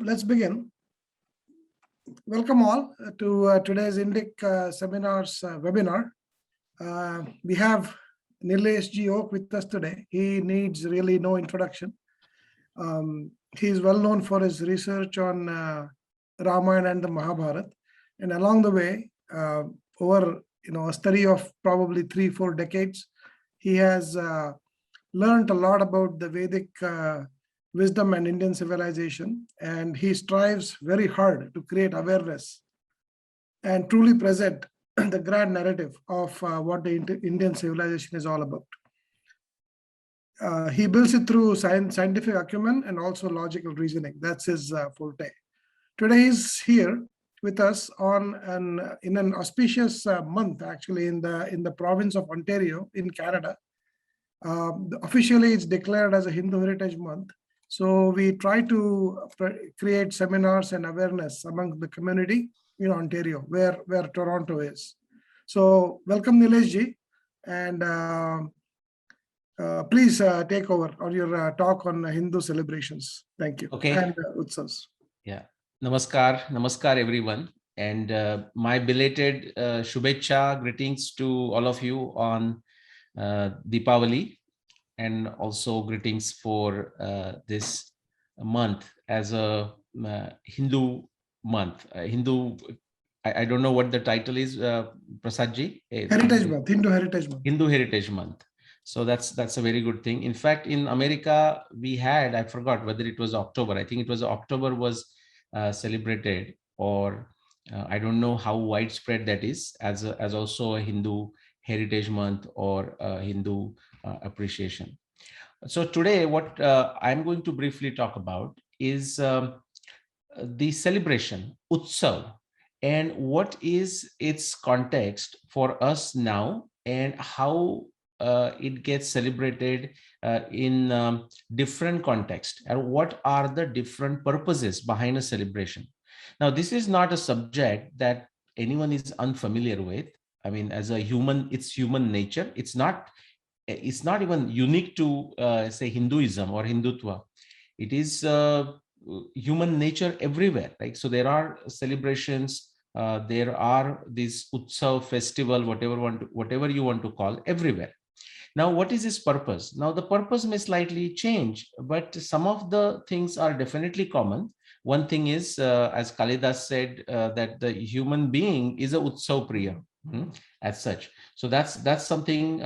let's begin. Welcome all to today's Indic Seminars webinar. We have Nilesh G. Oak with us today. He needs really no introduction. He is well known for his research on Ramayana and the Mahabharata, and along the way, over a study of probably 3-4 decades, he has learned a lot about the Vedic wisdom and Indian civilization, and he strives very hard to create awareness and truly present the grand narrative of what the Indian civilization is all about. He builds it through scientific acumen and also logical reasoning. That's his forte. Today he's here with us in an auspicious month, actually, in the province of Ontario in Canada. Officially, it's declared as a Hindu Heritage Month. So we try to create seminars and awareness among the community in Ontario, where Toronto is. So welcome, Nilesh ji, and please take over on your talk on Hindu celebrations. Thank you. Okay. And Utsavs. Yeah. Namaskar everyone. And my belated Shubhecha greetings to all of you on Deepavali, and also greetings for this month as a Hindu month. I don't know what the title is, Prasadji. Heritage Month, Hindu Heritage Month. Hindu Heritage Month. So that's a very good thing. In fact, in America, we had, I forgot whether it was October. I think it was October was celebrated, or I don't know how widespread that is, as also a Hindu Heritage Month or Hindu appreciation. So today, what I'm going to briefly talk about is the celebration, Utsav, and what is its context for us now, and how it gets celebrated in different contexts, and what are the different purposes behind a celebration. Now, this is not a subject that anyone is unfamiliar with. I mean, as a human, it's human nature. It's not even unique to say Hinduism or Hindutva. It is human nature everywhere, right? So there are celebrations, there are these Utsav festival, whatever you want to call, everywhere. Now, what is its purpose? Now, the purpose may slightly change, but some of the things are definitely common. One thing is, as Kalidas said, that the human being is a Utsav Priya, as such. So that's something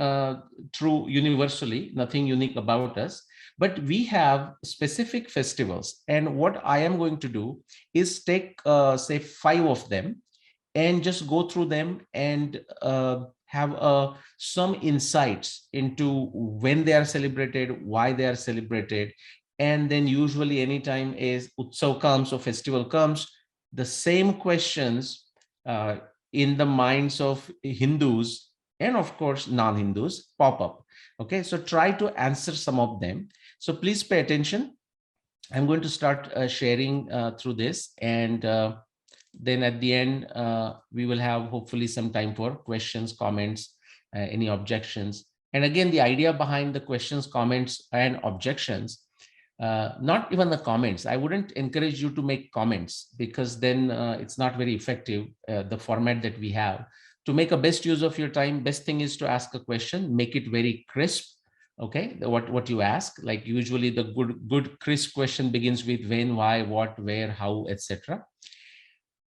true universally, nothing unique about us. But we have specific festivals, and what I am going to do is take, say, 5 of them and just go through them and have some insights into when they are celebrated, why they are celebrated. And then usually anytime a Utsav comes or festival comes, the same questions in the minds of Hindus and of course non-Hindus pop up. Okay, so try to answer some of them. So please pay attention. I'm going to start sharing through this, and then at the end, we will have hopefully some time for questions, comments, any objections. And again, the idea behind the questions, comments, and objections, not even the comments. I wouldn't encourage you to make comments, because then it's not very effective, the format that we have. To make a best use of your time, best thing is to ask a question, make it very crisp. Okay, what you ask, like usually the good crisp question begins with when, why, what, where, how, etc.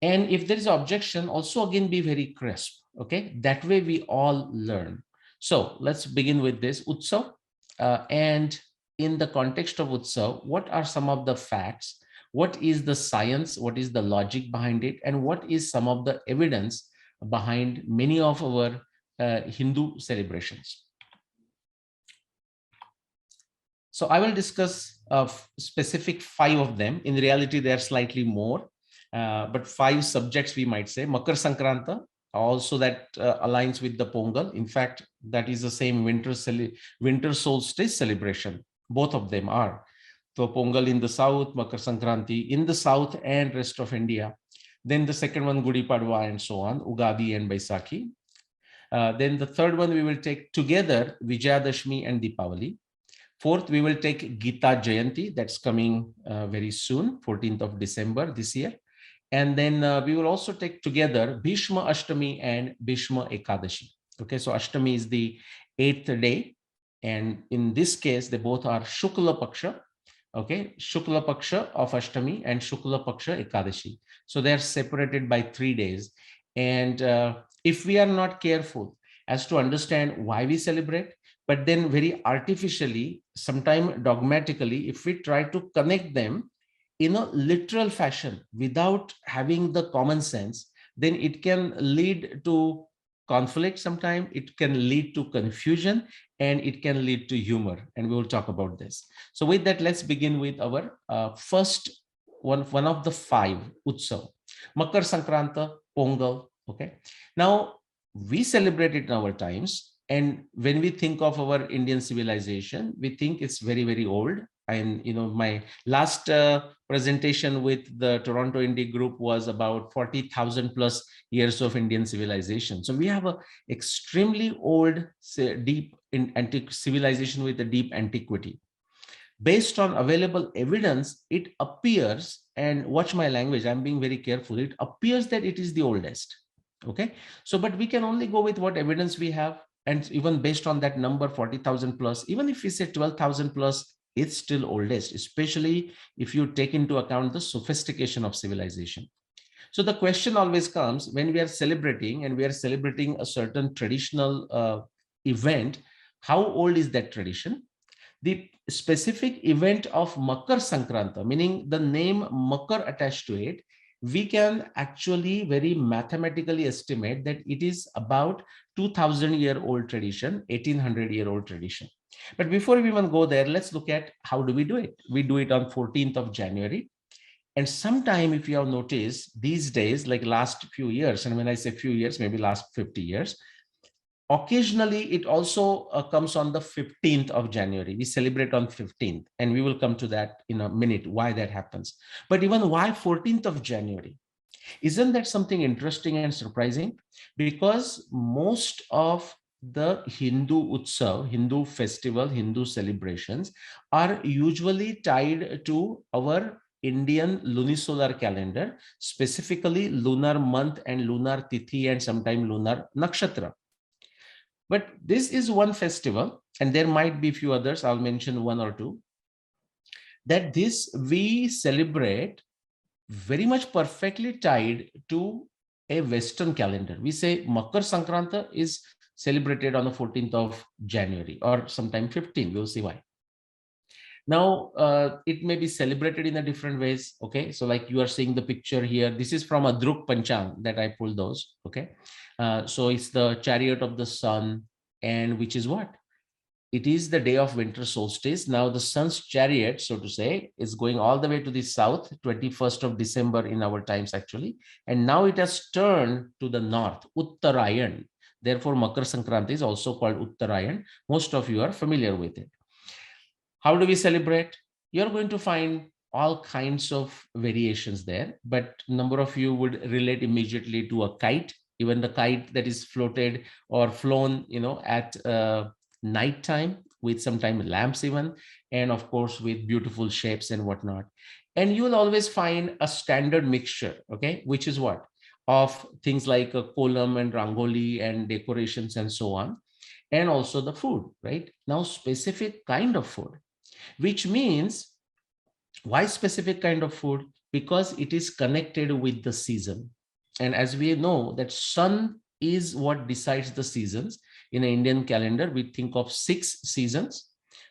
And if there is objection, also again be very crisp. Okay, that way we all learn. So let's begin with this Utsav, and in the context of Utsav, what are some of the facts? What is the science? What is the logic behind it? And what is some of the evidence behind many of our Hindu celebrations? So I will discuss specific 5 of them. In reality, there are slightly more, but 5 subjects, we might say. Makar Sankranta, also that aligns with the Pongal. In fact, that is the same winter solstice celebration. Both of them are. So Pongal in the south, Makar Sankranti in the south and rest of India. Then the second one, Gudi Padwa and so on, Ugadi and Baisakhi. Then the third one we will take together, Vijayadashmi and Deepavali. 4th, we will take Gita Jayanti. That's coming very soon, 14th of December this year. And then we will also take together Bhishma Ashtami and Bhishma Ekadashi. Okay, so Ashtami is the 8th day. And in this case, they both are Shukla Paksha. Okay, Shukla Paksha of Ashtami and Shukla Paksha Ekadashi. So they are separated by 3 days. And if we are not careful as to understand why we celebrate, but then very artificially, sometimes dogmatically, if we try to connect them in a literal fashion without having the common sense, then it can lead to conflict sometimes, it can lead to confusion, and it can lead to humor. And we will talk about this. So with that, let's begin with our first one of the 5 Utsav, Makar Sankranta, Pongal. Okay. Now, we celebrate it in our times. And when we think of our Indian civilization, we think it's very, very old. And, my last presentation with the Toronto Indie Group was about 40,000 plus years of Indian civilization. So we have a extremely old, deep antique civilization with a deep antiquity. Based on available evidence, it appears, and watch my language, I'm being very careful, it appears that it is the oldest. Okay, so but we can only go with what evidence we have. And even based on that number, 40,000 plus, even if we say 12,000 plus, it's still oldest, especially if you take into account the sophistication of civilization. So the question always comes when we are celebrating, and we are celebrating a certain traditional event, how old is that tradition? The specific event of Makar Sankranta, meaning the name Makar attached to it, we can actually very mathematically estimate that it is about 2000-year-old tradition, 1800-year-old tradition. But before we even go there, let's look at how do we do it. We do it on 14th of January. And sometime, if you have noticed, these days, like last few years, and when I say few years, maybe last 50 years, occasionally it also comes on the 15th of January. We celebrate on 15th, and we will come to that in a minute, why that happens. But even why 14th of January? Isn't that something interesting and surprising? Because most of the Hindu Utsav, Hindu festival, Hindu celebrations are usually tied to our Indian lunisolar calendar, specifically lunar month and lunar tithi and sometime lunar nakshatra. But this is one festival, and there might be a few others, I'll mention 1 or 2, that this we celebrate very much perfectly tied to a Western calendar. We say Makar Sankranta is celebrated on the 14th of January or sometime 15th. We'll see why. Now, it may be celebrated in a different ways. Okay, so like you are seeing the picture here. This is from Adruk Panchang that I pulled those. Okay, so it's the chariot of the sun, and which is what? It is the day of winter solstice. Now the sun's chariot, so to say, is going all the way to the south, 21st of December in our times actually. And now it has turned to the north, Uttarayan. Therefore, Makar Sankranti is also called Uttarayan. Most of you are familiar with it. How do we celebrate? You're going to find all kinds of variations there, but a number of you would relate immediately to a kite, even the kite that is floated or flown, at nighttime with sometimes lamps even, and of course with beautiful shapes and whatnot. And you will always find a standard mixture, okay, which is what? Of things like a kolam and rangoli and decorations and so on, and also the food, right? Now, specific kind of food, which means why specific kind of food? Because it is connected with the season. And as we know that sun is what decides the seasons. In an Indian calendar, we think of 6 seasons.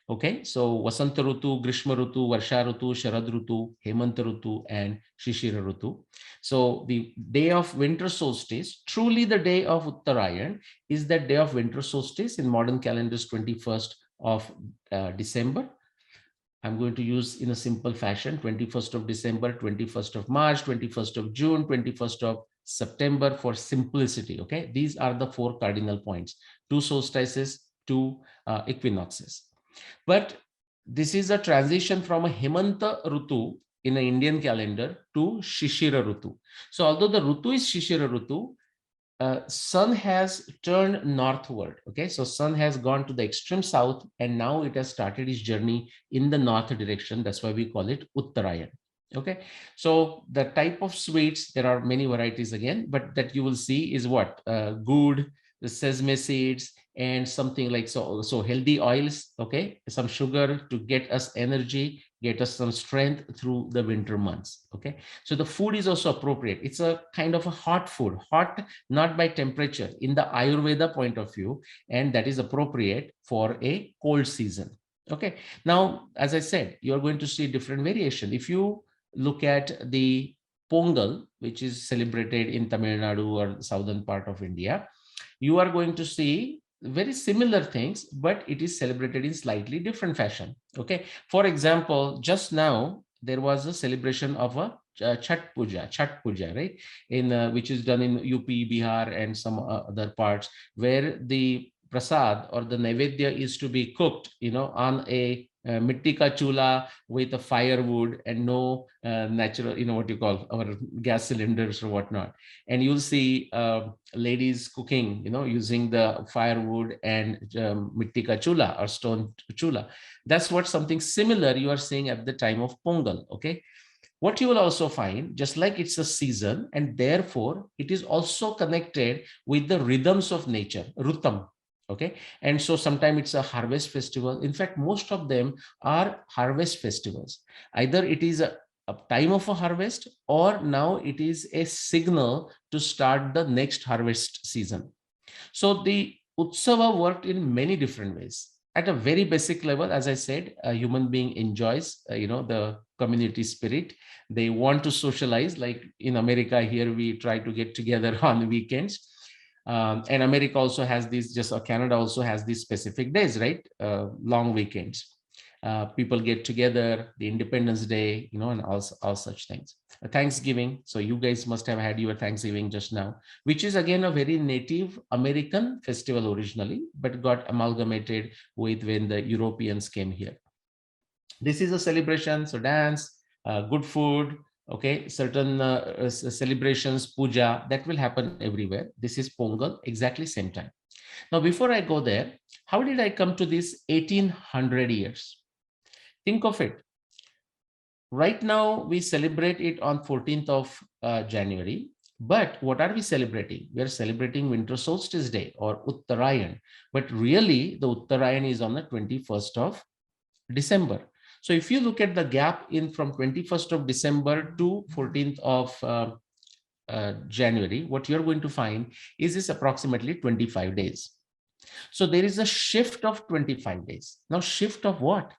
Okay, so Vasanta Rutu, Grishma Rutu, Varsha Rutu, Sharad Rutu, Hemanta Rutu, and Shishira Rutu. So the day of winter solstice, truly the day of Uttarayan, is that day of winter solstice. In modern calendars, 21st of December. I'm going to use in a simple fashion, 21st of December, 21st of March, 21st of June, 21st of September for simplicity. Okay, these are the 4 cardinal points, 2 solstices, 2 equinoxes. But this is a transition from a Hemanta Rutu in an Indian calendar to Shishira Rutu. So although the Rutu is Shishira Rutu, sun has turned northward. Okay, so sun has gone to the extreme south, and now it has started its journey in the north direction. That's why we call it Uttarayan. Okay, so the type of sweets, there are many varieties again, but that you will see is what? Good, the sesame seeds, and something like so healthy oils. Okay, some sugar to get us energy, get us some strength through the winter months. Okay, so the food is also appropriate. It's a kind of a hot food, hot not by temperature in the Ayurveda point of view, and that is appropriate for a cold season. Okay, now as I said, you're going to see different variation. If you look at the Pongal, which is celebrated in Tamil Nadu or southern part of India, you are going to see very similar things, but it is celebrated in slightly different fashion. Okay, for example, just now there was a celebration of a Chhat Puja, right? In which is done in UP, Bihar, and some other parts, where the prasad or the naivedya is to be cooked, on a mitti ka chula with a firewood and no natural, what you call our gas cylinders or whatnot. And you'll see ladies cooking, using the firewood and mitti ka chula or stone chula. That's what something similar you are seeing at the time of Pongal. Okay. What you will also find, just like it's a season, and therefore it is also connected with the rhythms of nature, Rutam. Okay, and so sometimes it's a harvest festival. In fact, most of them are harvest festivals. Either it is a time of a harvest, or now it is a signal to start the next harvest season. So the Utsava worked in many different ways. At a very basic level, as I said, a human being enjoys, the community spirit. They want to socialize. Like in America, here we try to get together on weekends. And America also has these, Canada also has these specific days, right? Long weekends. People get together, the Independence Day, and all such things. Thanksgiving. So you guys must have had your Thanksgiving just now, which is again a very Native American festival originally, but got amalgamated with when the Europeans came here. This is a celebration, so dance, good food, okay, certain celebrations, puja, that will happen everywhere. This is Pongal, exactly same time. Now, before I go there, how did I come to this 1800 years? Think of it. Right now, we celebrate it on 14th of January. But what are we celebrating? We are celebrating Winter Solstice Day or Uttarayan. But really, the Uttarayan is on the 21st of December. So if you look at the gap in from 21st of December to 14th of January, what you're going to find is this approximately 25 days. So there is a shift of 25 days. Now, shift of what?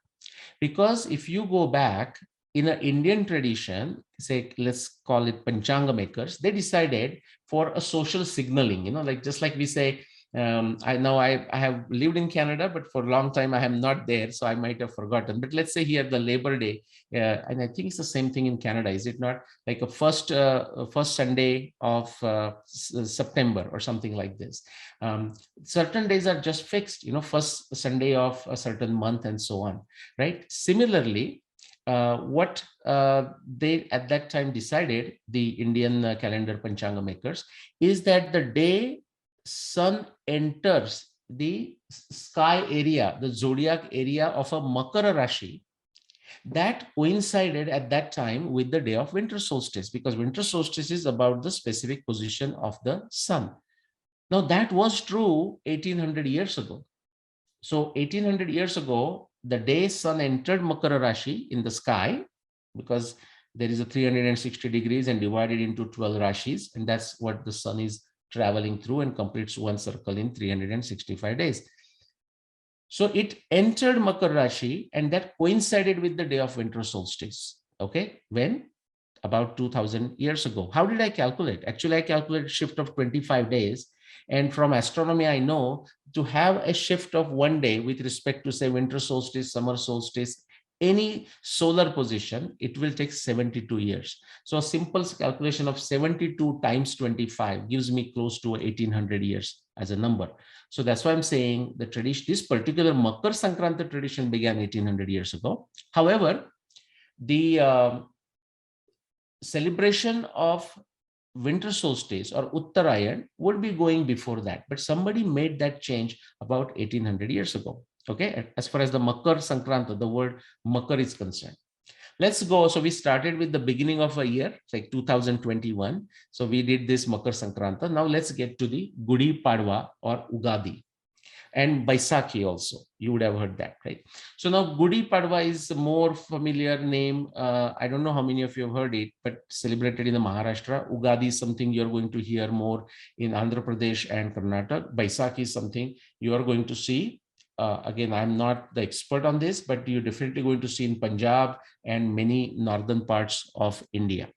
Because if you go back in an Indian tradition, say, let's call it Panchanga makers, they decided for a social signaling, like just like we say, I have lived in Canada, but for a long time I am not there, so I might have forgotten. But let's say here the Labor Day, and I think it's the same thing in Canada, is it not? Like a first Sunday of September or something like this. Certain days are just fixed, first Sunday of a certain month and so on, right? Similarly, what they at that time decided, the Indian calendar Panchanga makers, is that the day sun enters the sky area, the zodiac area of a Makara Rashi, that coincided at that time with the day of winter solstice, because winter solstice is about the specific position of the sun. Now that was true 1800 years ago. So 1800 years ago, the day sun entered Makara Rashi in the sky, because there is a 360 degrees and divided into 12 Rashis, and that's what the sun is traveling through and completes one circle in 365 days. So it entered Makara Rashi, and that coincided with the day of winter solstice. Okay, when? About 2000 years ago. How did I calculate? Actually, I calculated shift of 25 days. And from astronomy, I know to have a shift of one day with respect to, say, winter solstice, summer solstice, any solar position, it will take 72 years. So a simple calculation of 72 times 25 gives me close to 1800 years as a number. So that's why I'm saying the tradition, this particular Makar Sankranti tradition began 1800 years ago. However, the celebration of winter solstice or Uttarayan would be going before that, but somebody made that change about 1800 years ago. Okay, as far as the Makar Sankranta, the word Makar is concerned. Let's go. So we started with the beginning of a year, like 2021. So we did this Makar Sankranta. Now let's get to the Gudi Padwa or Ugadi and Baisakhi also. You would have heard that, right? So now Gudi Padwa is a more familiar name. I don't know how many of you have heard it, but celebrated in the Maharashtra. Ugadi is something you're going to hear more in Andhra Pradesh and Karnataka. Baisakhi is something you are going to see. Again, I'm not the expert on this, but you're definitely going to see in Punjab and many northern parts of India.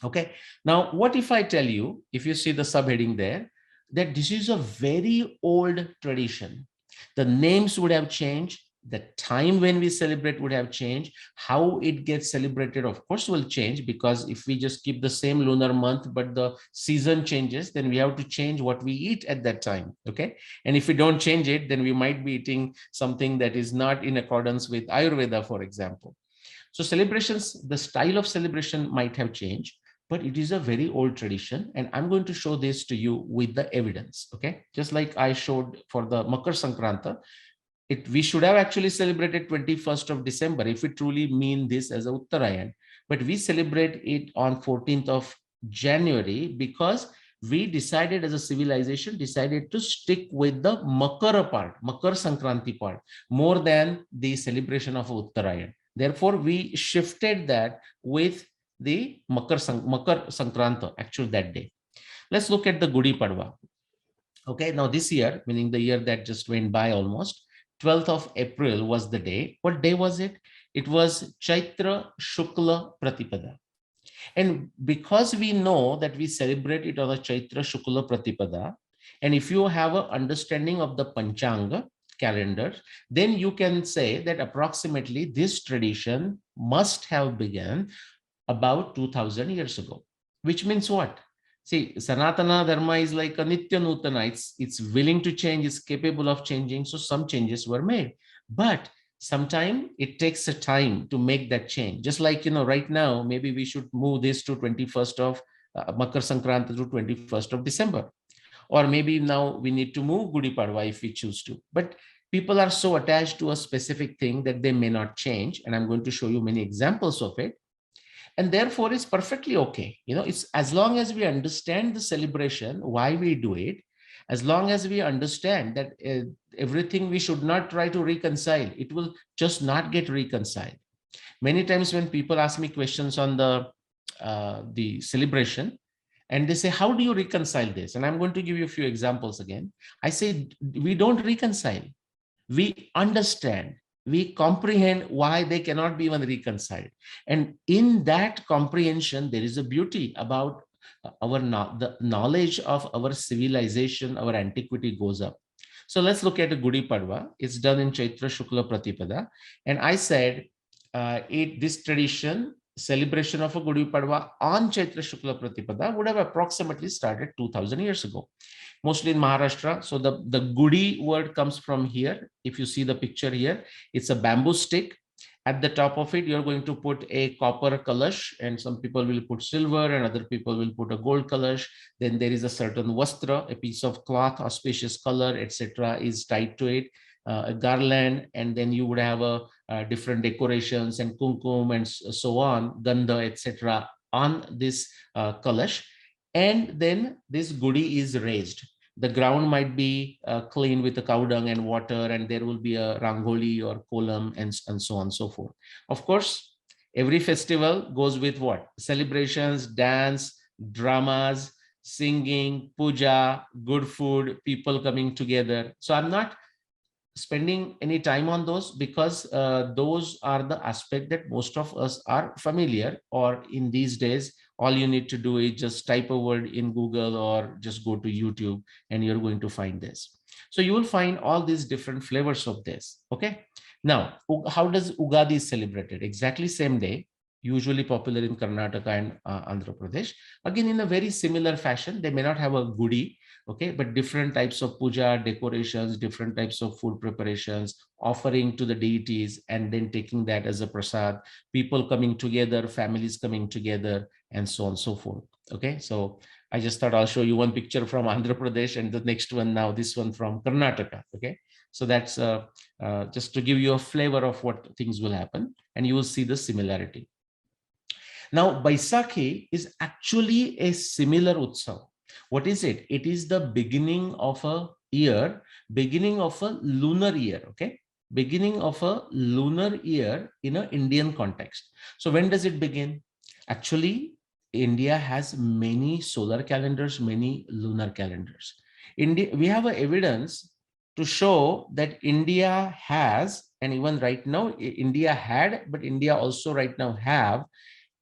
Okay, now what if I tell you, if you see the subheading there, that this is a very old tradition. The names would have changed, the time when we celebrate would have changed, how it gets celebrated, of course, will change, because if we just keep the same lunar month, but the season changes, then we have to change what we eat at that time. Okay, and if we don't change it, then we might be eating something that is not in accordance with Ayurveda, for example. So celebrations, the style of celebration might have changed, but it is a very old tradition. And I'm going to show this to you with the evidence. Okay, just like I showed for the Makar Sankranta, we should have actually celebrated 21st of December if we truly mean this as a Uttarayan. But we celebrate it on 14th of January because we decided as a civilization, decided to stick with the Makara part, Makar Sankranti part, more than the celebration of Uttarayan. Therefore, we shifted that with the Makar Sankranta, actually that day. Let's look at the Gudi Padwa. Okay, now this year, meaning the year that just went by almost, 12th of April was the day. What day was it? It was Chaitra Shukla Pratipada. And because we know that we celebrate it on a Chaitra Shukla Pratipada, and if you have an understanding of the Panchanga calendar, then you can say that approximately this tradition must have begun about 2000 years ago, which means what? See, Sanatana Dharma is like a Nitya Nutana. It's willing to change, it's capable of changing. So some changes were made. But sometimes it takes a time to make that change. Just like, right now, maybe we should move this to 21st of Makar Sankranta to 21st of December. Or maybe now we need to move Gudi Padwa if we choose to. But people are so attached to a specific thing that they may not change. And I'm going to show you many examples of it. And therefore it's perfectly okay. It's as long as we understand the celebration, why we do it, as long as we understand that everything we should not try to reconcile, it will just not get reconciled. Many times when people ask me questions on the celebration, and they say, how do you reconcile this? And I'm going to give you a few examples again. I say, we don't reconcile. We understand, we comprehend why they cannot be even reconciled. And in that comprehension, there is a beauty about the knowledge of our civilization, our antiquity goes up. So let's look at the Gudi Padwa. It's done in Chaitra Shukla Pratipada. And I said, this tradition, celebration of a Gudi Padwa on Chaitra Shukla Pratipada would have approximately started 2000 years ago. Mostly in Maharashtra. So the Gudi word comes from here. If you see the picture here, it's a bamboo stick. At the top of it, you're going to put a copper kalash, and some people will put silver and other people will put a gold kalash. Then there is a certain vastra, a piece of cloth, auspicious color, etc. is tied to it, a garland, and then you would have different decorations and kumkum and so on, gandha, etc. on this kalash. And then this Gudi is raised. The ground might be clean with the cow dung and water, and there will be a rangoli or kolam and so on and so forth. Of course, every festival goes with what? Celebrations, dance, dramas, singing, puja, good food, people coming together. So I'm not spending any time on those because those are the aspect that most of us are familiar, or in these days, all you need to do is just type a word in Google or just go to YouTube and you're going to find this. So you will find all these different flavors of this. Okay. Now, how does Ugadi celebrated? Exactly same day, usually popular in Karnataka and Andhra Pradesh. Again, in a very similar fashion, they may not have a Gudi, okay, but different types of puja, decorations, different types of food preparations, offering to the deities, and then taking that as a prasad, people coming together, families coming together, and so on and so forth. Okay, so I just thought I'll show you one picture from Andhra Pradesh and the next one now, this one from Karnataka. Okay, so that's just to give you a flavor of what things will happen, and you will see the similarity. Now, Baisakhi is actually a similar Utsav. What is it? It is the beginning of a year, beginning of a lunar year, okay? Beginning of a lunar year in an Indian context. So when does it begin? Actually, India has many solar calendars, many lunar calendars. India, we have a evidence to show that India has, and even right now, India had, but India also right now have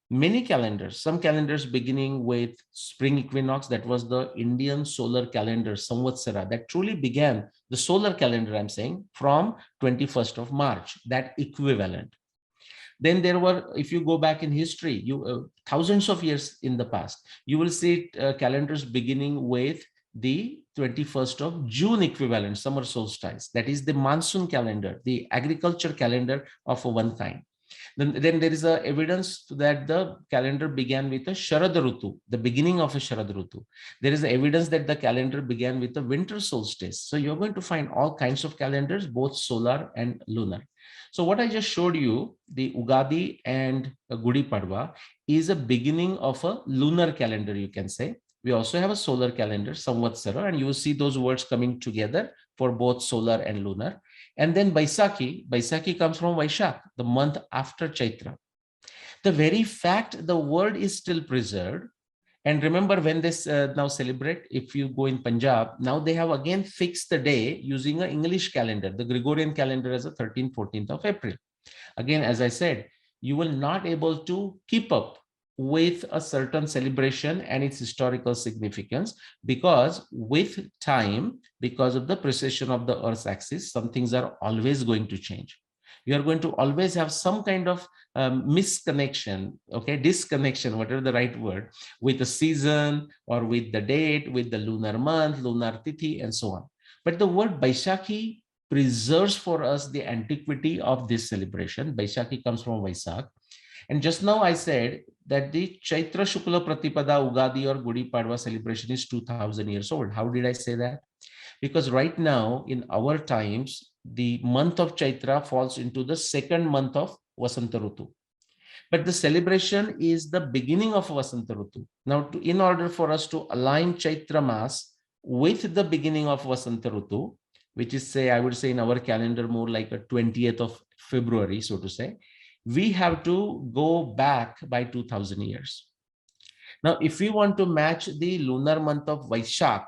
many calendars, some calendars beginning with spring equinox. That was the Indian solar calendar, Samvatsara, that truly began the solar calendar, I'm saying, from 21st of March, that equivalent. Then there were, if you go back in history, you thousands of years in the past, you will see calendars beginning with the 21st of June equivalent, summer solstice. That is the monsoon calendar, the agriculture calendar of one kind. Then there is a evidence that the calendar began with a Sharad Rutu, the beginning of a Sharad Rutu. There is evidence that the calendar began with the winter solstice. So you're going to find all kinds of calendars, both solar and lunar. So what I just showed you, the Ugadi and Gudi Padwa, is a beginning of a lunar calendar, you can say. We also have a solar calendar, Samvatsara, and you will see those words coming together for both solar and lunar. And then Baisakhi comes from Vaishak, the month after Chaitra. The very fact the word is still preserved. And remember, when they now celebrate, if you go in Punjab, now they have again fixed the day using an English calendar, the Gregorian calendar, as a 13th, 14th of April. Again, as I said, you will not able to keep up with a certain celebration and its historical significance, because with time, because of the precession of the Earth's axis, some things are always going to change. You are going to always have some kind of misconnection, okay, disconnection, whatever the right word, with the season or with the date, with the lunar month, lunar tithi, and so on. But the word Baishakhi preserves for us the antiquity of this celebration. Baishakhi comes from Vaisak. And just now I said that the Chaitra Shukla Pratipada Ugadi or Gudi Padwa celebration is 2000 years old. How did I say that? Because right now in our times, the month of Chaitra falls into the second month of Vasanta Rutu. But the celebration is the beginning of Vasanta Rutu. Now, in order for us to align Chaitra Mas with the beginning of Vasanta Rutu, which is, say, I would say in our calendar more like a 20th of February, so to say, we have to go back by 2000 years. Now, if we want to match the lunar month of Vaishak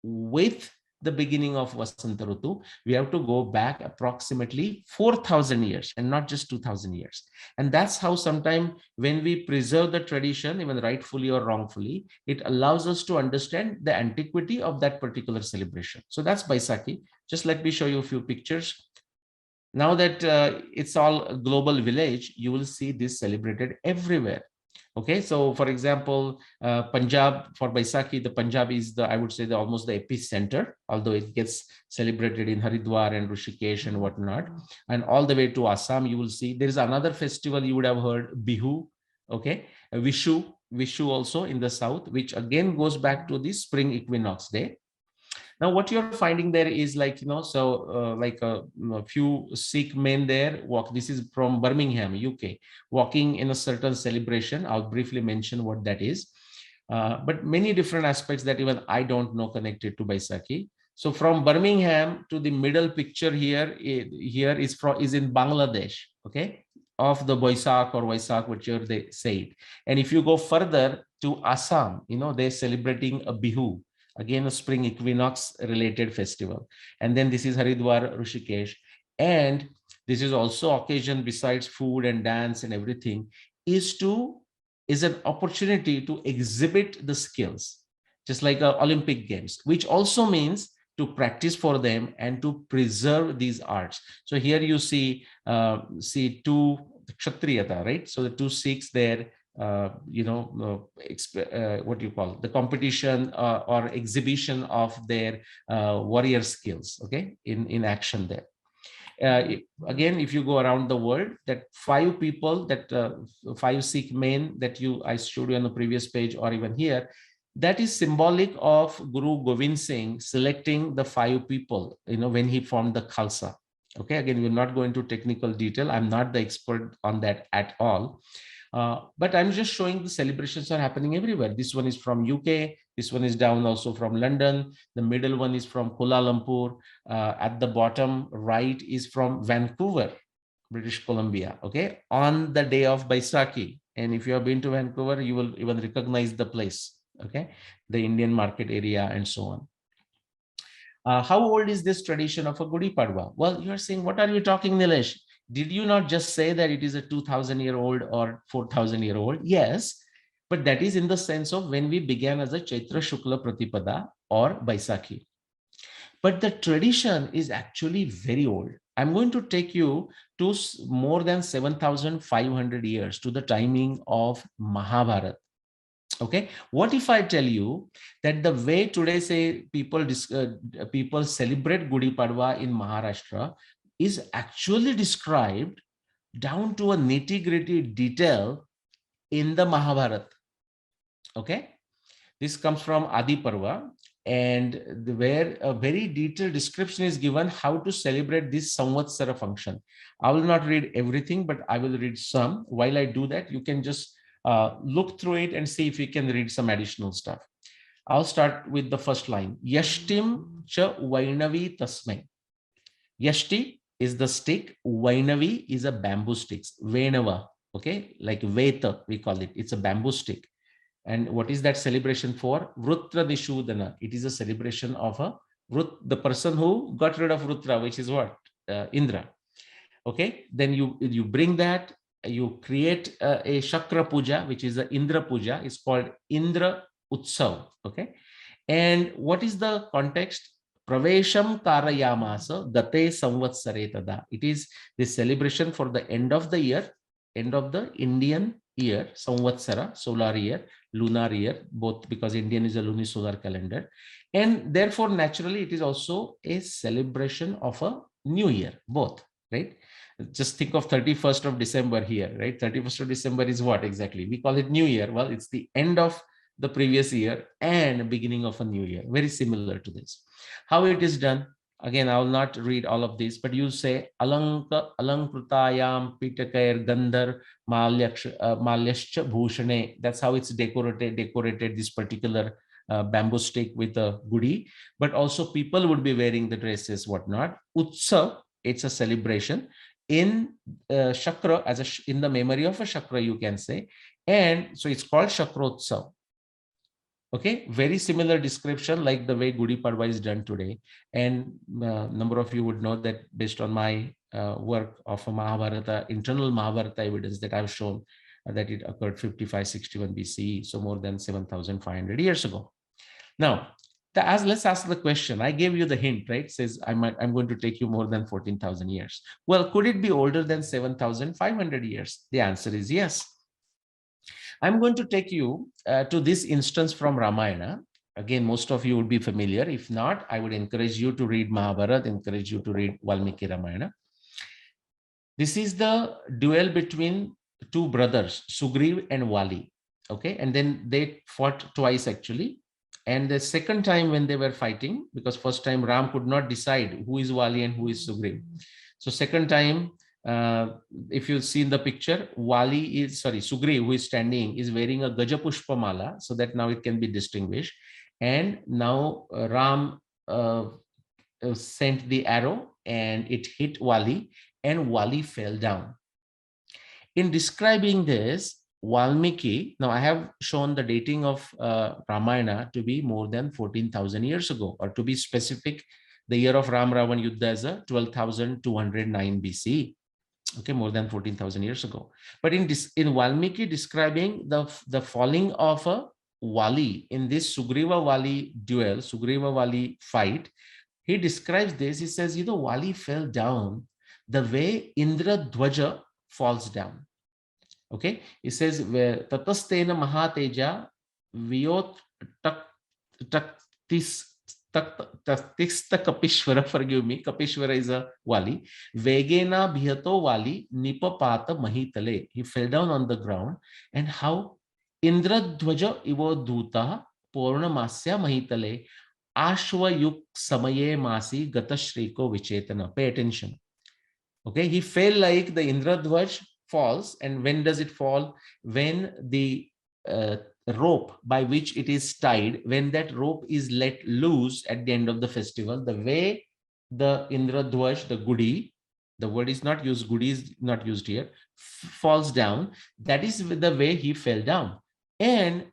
with the beginning of Vasanta Rutu, we have to go back approximately 4,000 years and not just 2,000 years. And that's how sometimes when we preserve the tradition, even rightfully or wrongfully, it allows us to understand the antiquity of that particular celebration. So that's Baisakhi. Just let me show you a few pictures. Now that it's all a global village, you will see this celebrated everywhere. Okay, so for example, Punjab, for Baisakhi, the Punjab is the, I would say, the almost the epicenter, although it gets celebrated in Haridwar and Rishikesh and whatnot. And all the way to Assam, you will see there is another festival you would have heard, Bihu, okay, Vishu also in the south, which again goes back to the spring equinox day. Now, what you're finding there is like, like a few Sikh men there walk. This is from Birmingham, UK, walking in a certain celebration. I'll briefly mention what that is. But many different aspects that even I don't know connected to Baisakhi. So from Birmingham to the middle picture here is in Bangladesh, okay, of the Boisak or Vaisak, whichever they say it. And if you go further to Assam, they're celebrating a Bihu, again a spring equinox related festival. And then this is Haridwar, Rishikesh. And this is also occasion, besides food and dance and everything, is an opportunity to exhibit the skills, just like Olympic Games, which also means to practice for them and to preserve these arts. So here you see two Kshatriyata, right? So the two Sikhs there, what you call the competition or exhibition of their warrior skills, okay, in action there. Again, if you go around the world, that 5 people, that 5 Sikh men that I showed you on the previous page or even here, that is symbolic of Guru Govind Singh selecting the 5 people, when he formed the Khalsa. Okay, again, we're not going into technical detail. I'm not the expert on that at all. But I'm just showing the celebrations are happening everywhere. This one is from UK. This one is down also from London. The middle one is from Kuala Lumpur. At the bottom right is from Vancouver, British Columbia. Okay, on the day of Baisakhi. And if you have been to Vancouver, you will even recognize the place. Okay, the Indian market area and so on. How old is this tradition of a Gudi Padwa? Well, you're saying, what are you talking, Nilesh? Did you not just say that it is a 2,000-year-old or 4,000-year-old? Yes, but that is in the sense of when we began as a Chaitra Shukla Pratipada or Baisakhi. But the tradition is actually very old. I'm going to take you to more than 7,500 years, to the timing of Mahabharata. Okay, what if I tell you that the way today, say, people celebrate Gudi Padwa in Maharashtra is actually described down to a nitty-gritty detail in the Mahabharata. Okay, this comes from Adi Parva, and where a very detailed description is given how to celebrate this Samvatsara function. I will not read everything, but I will read some. While I do that, you can just look through it and see if you can read some additional stuff. I'll start with the first line. Yashtim cha Vainavi tasmai. Yashti is the stick. Vainavi is a bamboo stick. Venava, okay, like Veta, we call it. It's a bamboo stick. And what is that celebration for? Vrutra Nishudana. It is a celebration of the person who got rid of Vrutra, which is what? Indra. Okay, then you bring that, you create a Shakra Puja, which is the Indra Puja. It's called Indra Utsav. Okay, and what is the context? Pravesham Karayamasa Gate Samvatsare Tada. It is the celebration for the end of the year, end of the Indian year, Samvatsara, solar year, lunar year, both, because Indian is a lunisolar calendar. And therefore, naturally, it is also a celebration of a new year, both, right? Just think of 31st of December here, right? 31st of December is what exactly? We call it New Year. Well, it's the end of the previous year and beginning of a new year. Very similar to this. How it is done? Again, I will not read all of this, but you say Alankrutayam Pitakair Gandhar Malyascha Bhushane. That's how it's decorated this particular bamboo stick with a gudi. But also people would be wearing the dresses, whatnot. Utsav, it's a celebration. In Shakra, in the memory of a Shakra, you can say. And so it's called Shakrotsav. Okay, very similar description like the way Gudi Padwa is done today. And number of you would know that based on my work of a Mahabharata, internal Mahabharata evidence that I've shown that it occurred 5561 BCE, so more than 7,500 years ago. Now, let's ask the question. I gave you the hint, right? It says I'm going to take you more than 14,000 years. Well, could it be older than 7,500 years? The answer is yes. I'm going to take you to this instance from Ramayana. Again, most of you would be familiar. If not, I would encourage you to read Mahabharata, encourage you to read Valmiki Ramayana. This is the duel between two brothers, Sugriv and Wali. Okay, and then they fought twice actually. And the second time when they were fighting, because first time Ram could not decide who is Wali and who is Sugriv. So second time, if you see in the picture, Sugriv, who is standing, is wearing a Gajapushpa mala, so that now it can be distinguished. And now Ram sent the arrow and it hit Wali, and Wali fell down. In describing this, Valmiki, now I have shown the dating of Ramayana to be more than 14,000 years ago, or to be specific, the year of Ram Ravan Yuddha as a 12,209 BCE. Okay, more than 14,000 years ago. But in Valmiki describing the falling of a Wali in this Sugriva Wali duel, Sugriva Wali fight, he describes this. He says, Wali fell down the way Indra Dwaja falls down. Okay, he says, Tatastena Mahateja Vyot Taktis Tatistha Kapishwara, forgive me, Kapishwara is a Wali. Vegena Bhiyato Wali Nipapata Mahitale. He fell down on the ground. And how? Indradhwaja Ivo Duta Purnamasya Mahitale Ashwayuk Samaye Masi Gatashriko Vichetana. Pay attention. Okay, he fell like the Indradhwaj falls. And when does it fall? When the rope by which it is tied, when that rope is let loose at the end of the festival, the way the Indradhwaj, the Gudi, the word is not used, Gudi is not used here, falls down. That is the way he fell down. And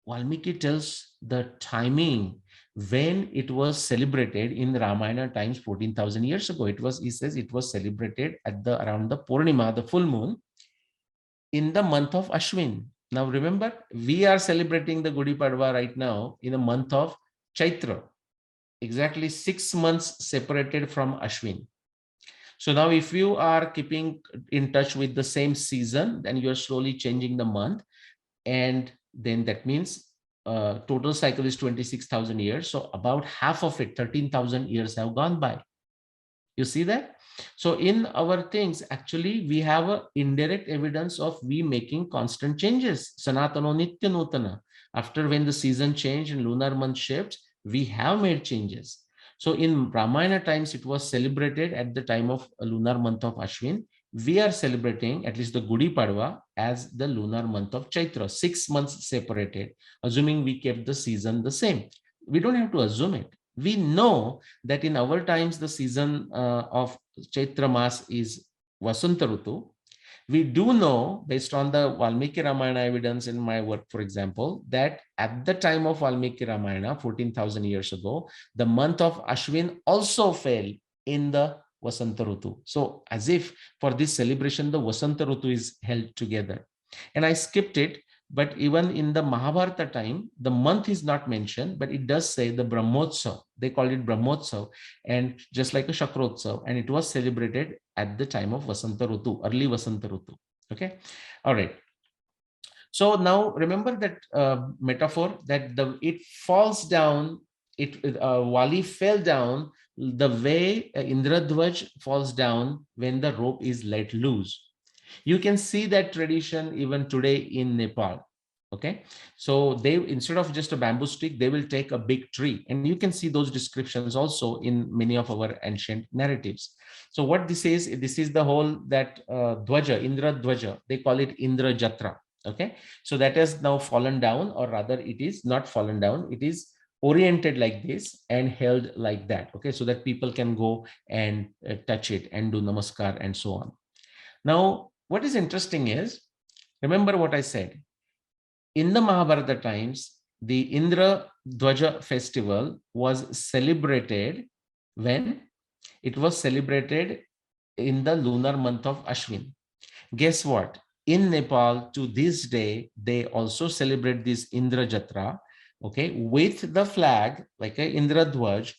Valmiki tells the timing when it was celebrated in Ramayana times 14,000 years ago. It was, he says, it was celebrated at the around the Purnima, the full moon, in the month of Ashwin. Now remember, we are celebrating the Gudi Padwa right now in the month of Chaitra, exactly 6 months separated from Ashwin. So now if you are keeping in touch with the same season, then you're slowly changing the month. And then that means total cycle is 26,000 years. So about half of it, 13,000 years have gone by. You see that? So in our things, actually, we have a indirect evidence of we making constant changes. Sanatano Nitya Nutana. After when the season changed and lunar month shifts, we have made changes. So in Ramayana times, it was celebrated at the time of a lunar month of Ashwin. We are celebrating at least the Gudi Padwa as the lunar month of Chaitra, 6 months separated, assuming we kept the season the same. We don't have to assume it. We know that in our times, the season of Chaitra Mas is Vasanta Rutu. We do know, based on the Valmiki Ramayana evidence in my work, for example, that at the time of Valmiki Ramayana, 14,000 years ago, the month of Ashwin also fell in the Vasanta Rutu. So as if for this celebration, the Vasanta Rutu is held together. And I skipped it. But even in the Mahabharata time, the month is not mentioned, but it does say the Brahmotsav. They call it Brahmotsav, and just like a Shakrotsav, and it was celebrated at the time of Vasanta Rutu, early Vasanta Rutu. Okay, all right. So now remember that metaphor that it falls down. Wali fell down the way Indradhwaj falls down when the rope is let loose. You can see that tradition even today in Nepal. Okay, so they, instead of just a bamboo stick, they will take a big tree, and you can see those descriptions also in many of our ancient narratives. So what this is the whole that Dwaja, Indra Dwaja, they call it Indra Jatra. Okay, so that has now fallen down, or rather it is not fallen down, it is oriented like this and held like that. Okay, so that people can go and touch it and do namaskar and so on. Now, what is interesting is, remember what I said, in the Mahabharata times, the Indra Dwaja festival was celebrated when it was celebrated in the lunar month of Ashwin. Guess what? In Nepal, to this day, they also celebrate this Indra Jatra, okay, with the flag, like a Indra Dwaj,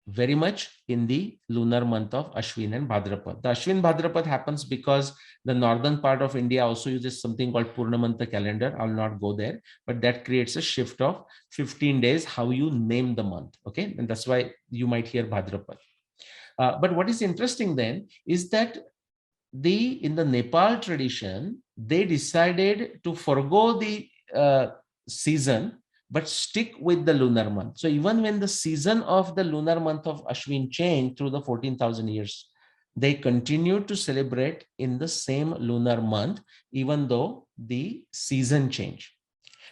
very much in the lunar month of Ashwin and Bhadrapad. The Ashwin Bhadrapad happens because the northern part of India also uses something called Purnamanta calendar. I'll not go there, but that creates a shift of 15 days, how you name the month. Okay, and that's why you might hear Bhadrapad. But what is interesting then is that in the Nepal tradition, they decided to forgo the season, but stick with the lunar month. So even when the season of the lunar month of Ashwin changed through the 14,000 years, they continued to celebrate in the same lunar month, even though the season changed.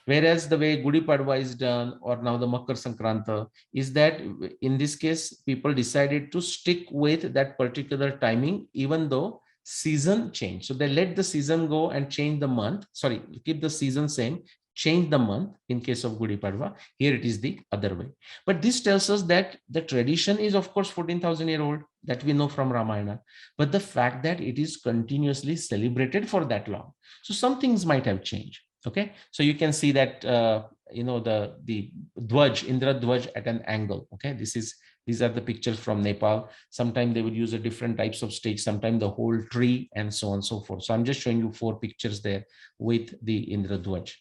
Whereas the way Gudi Padwa is done, or now the Makar Sankranta, is that in this case, people decided to stick with that particular timing, even though season changed. So they let the season go and change the month. Sorry, keep the season same, change the month in case of Gudi Padwa. Here it is the other way. But this tells us that the tradition is, of course, 14,000 years old, that we know from Ramayana. But the fact that it is continuously celebrated for that long. So some things might have changed. Okay, so you can see that you know, the Dwaj, Indra Dwaj at an angle. Okay, these are the pictures from Nepal. Sometimes they would use a different types of stage, sometimes the whole tree, and so on and so forth. So I'm just showing you 4 pictures there with the Indra Dwaj.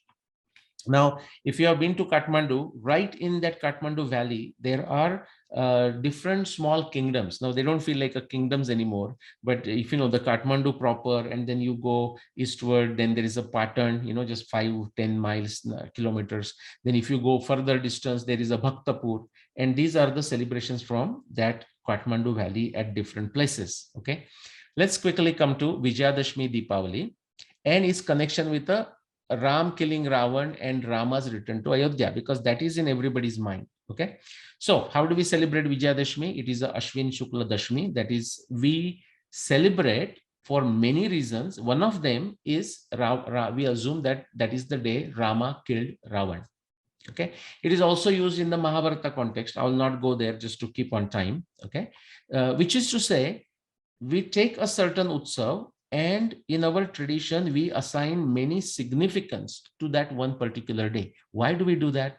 Now, if you have been to Kathmandu, right in that Kathmandu valley, there are different small kingdoms. Now, they don't feel like a kingdoms anymore, but if you know the Kathmandu proper, and then you go eastward, then there is a Patan, just 5-10 miles, kilometers. Then if you go further distance, there is a Bhaktapur. And these are the celebrations from that Kathmandu valley at different places. Okay. Let's quickly come to Vijayadashmi Deepavali and its connection with the Ram killing Ravan and Rama's return to Ayodhya, because that is in everybody's mind. Okay. So how do we celebrate Vijayadashmi? It is a Ashwin Shukla Dashmi. That is, we celebrate for many reasons. One of them is we assume that that is the day Rama killed Ravan. Okay. It is also used in the Mahabharata context. I will not go there just to keep on time. Okay. Which is to say, we take a certain utsav, and in our tradition, we assign many significance to that one particular day. Why do we do that?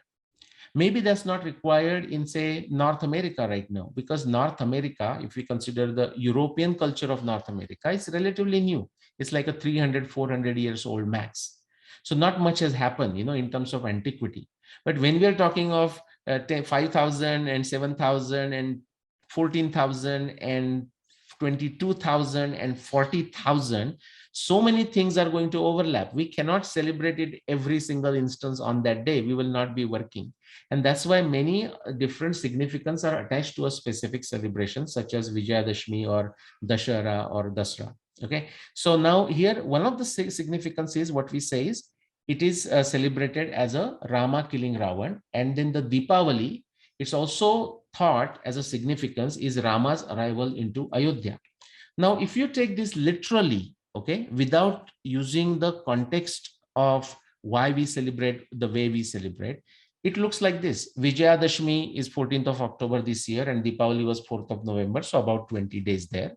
Maybe that's not required in, say, North America right now, because North America, if we consider the European culture of North America, it's relatively new. It's like a 300, 400 years old max. So not much has happened, in terms of antiquity. But when we are talking of 5,000 and 7,000 and 14,000 and 22,000 and 40,000, so many things are going to overlap. We cannot celebrate it every single instance on that day. We will not be working. And that's why many different significance are attached to a specific celebration, such as Vijayadashmi or Dashara or Dasra. Okay. So now here, one of the significance is what we say is, it is celebrated as a Rama killing Ravan. And then the Deepavali, it's also thought as a significance is Rama's arrival into Ayodhya. Now, if you take this literally, okay, without using the context of why we celebrate the way we celebrate, it looks like this. Vijayadashmi is 14th of October this year, and Deepavali was 4th of November, so about 20 days there.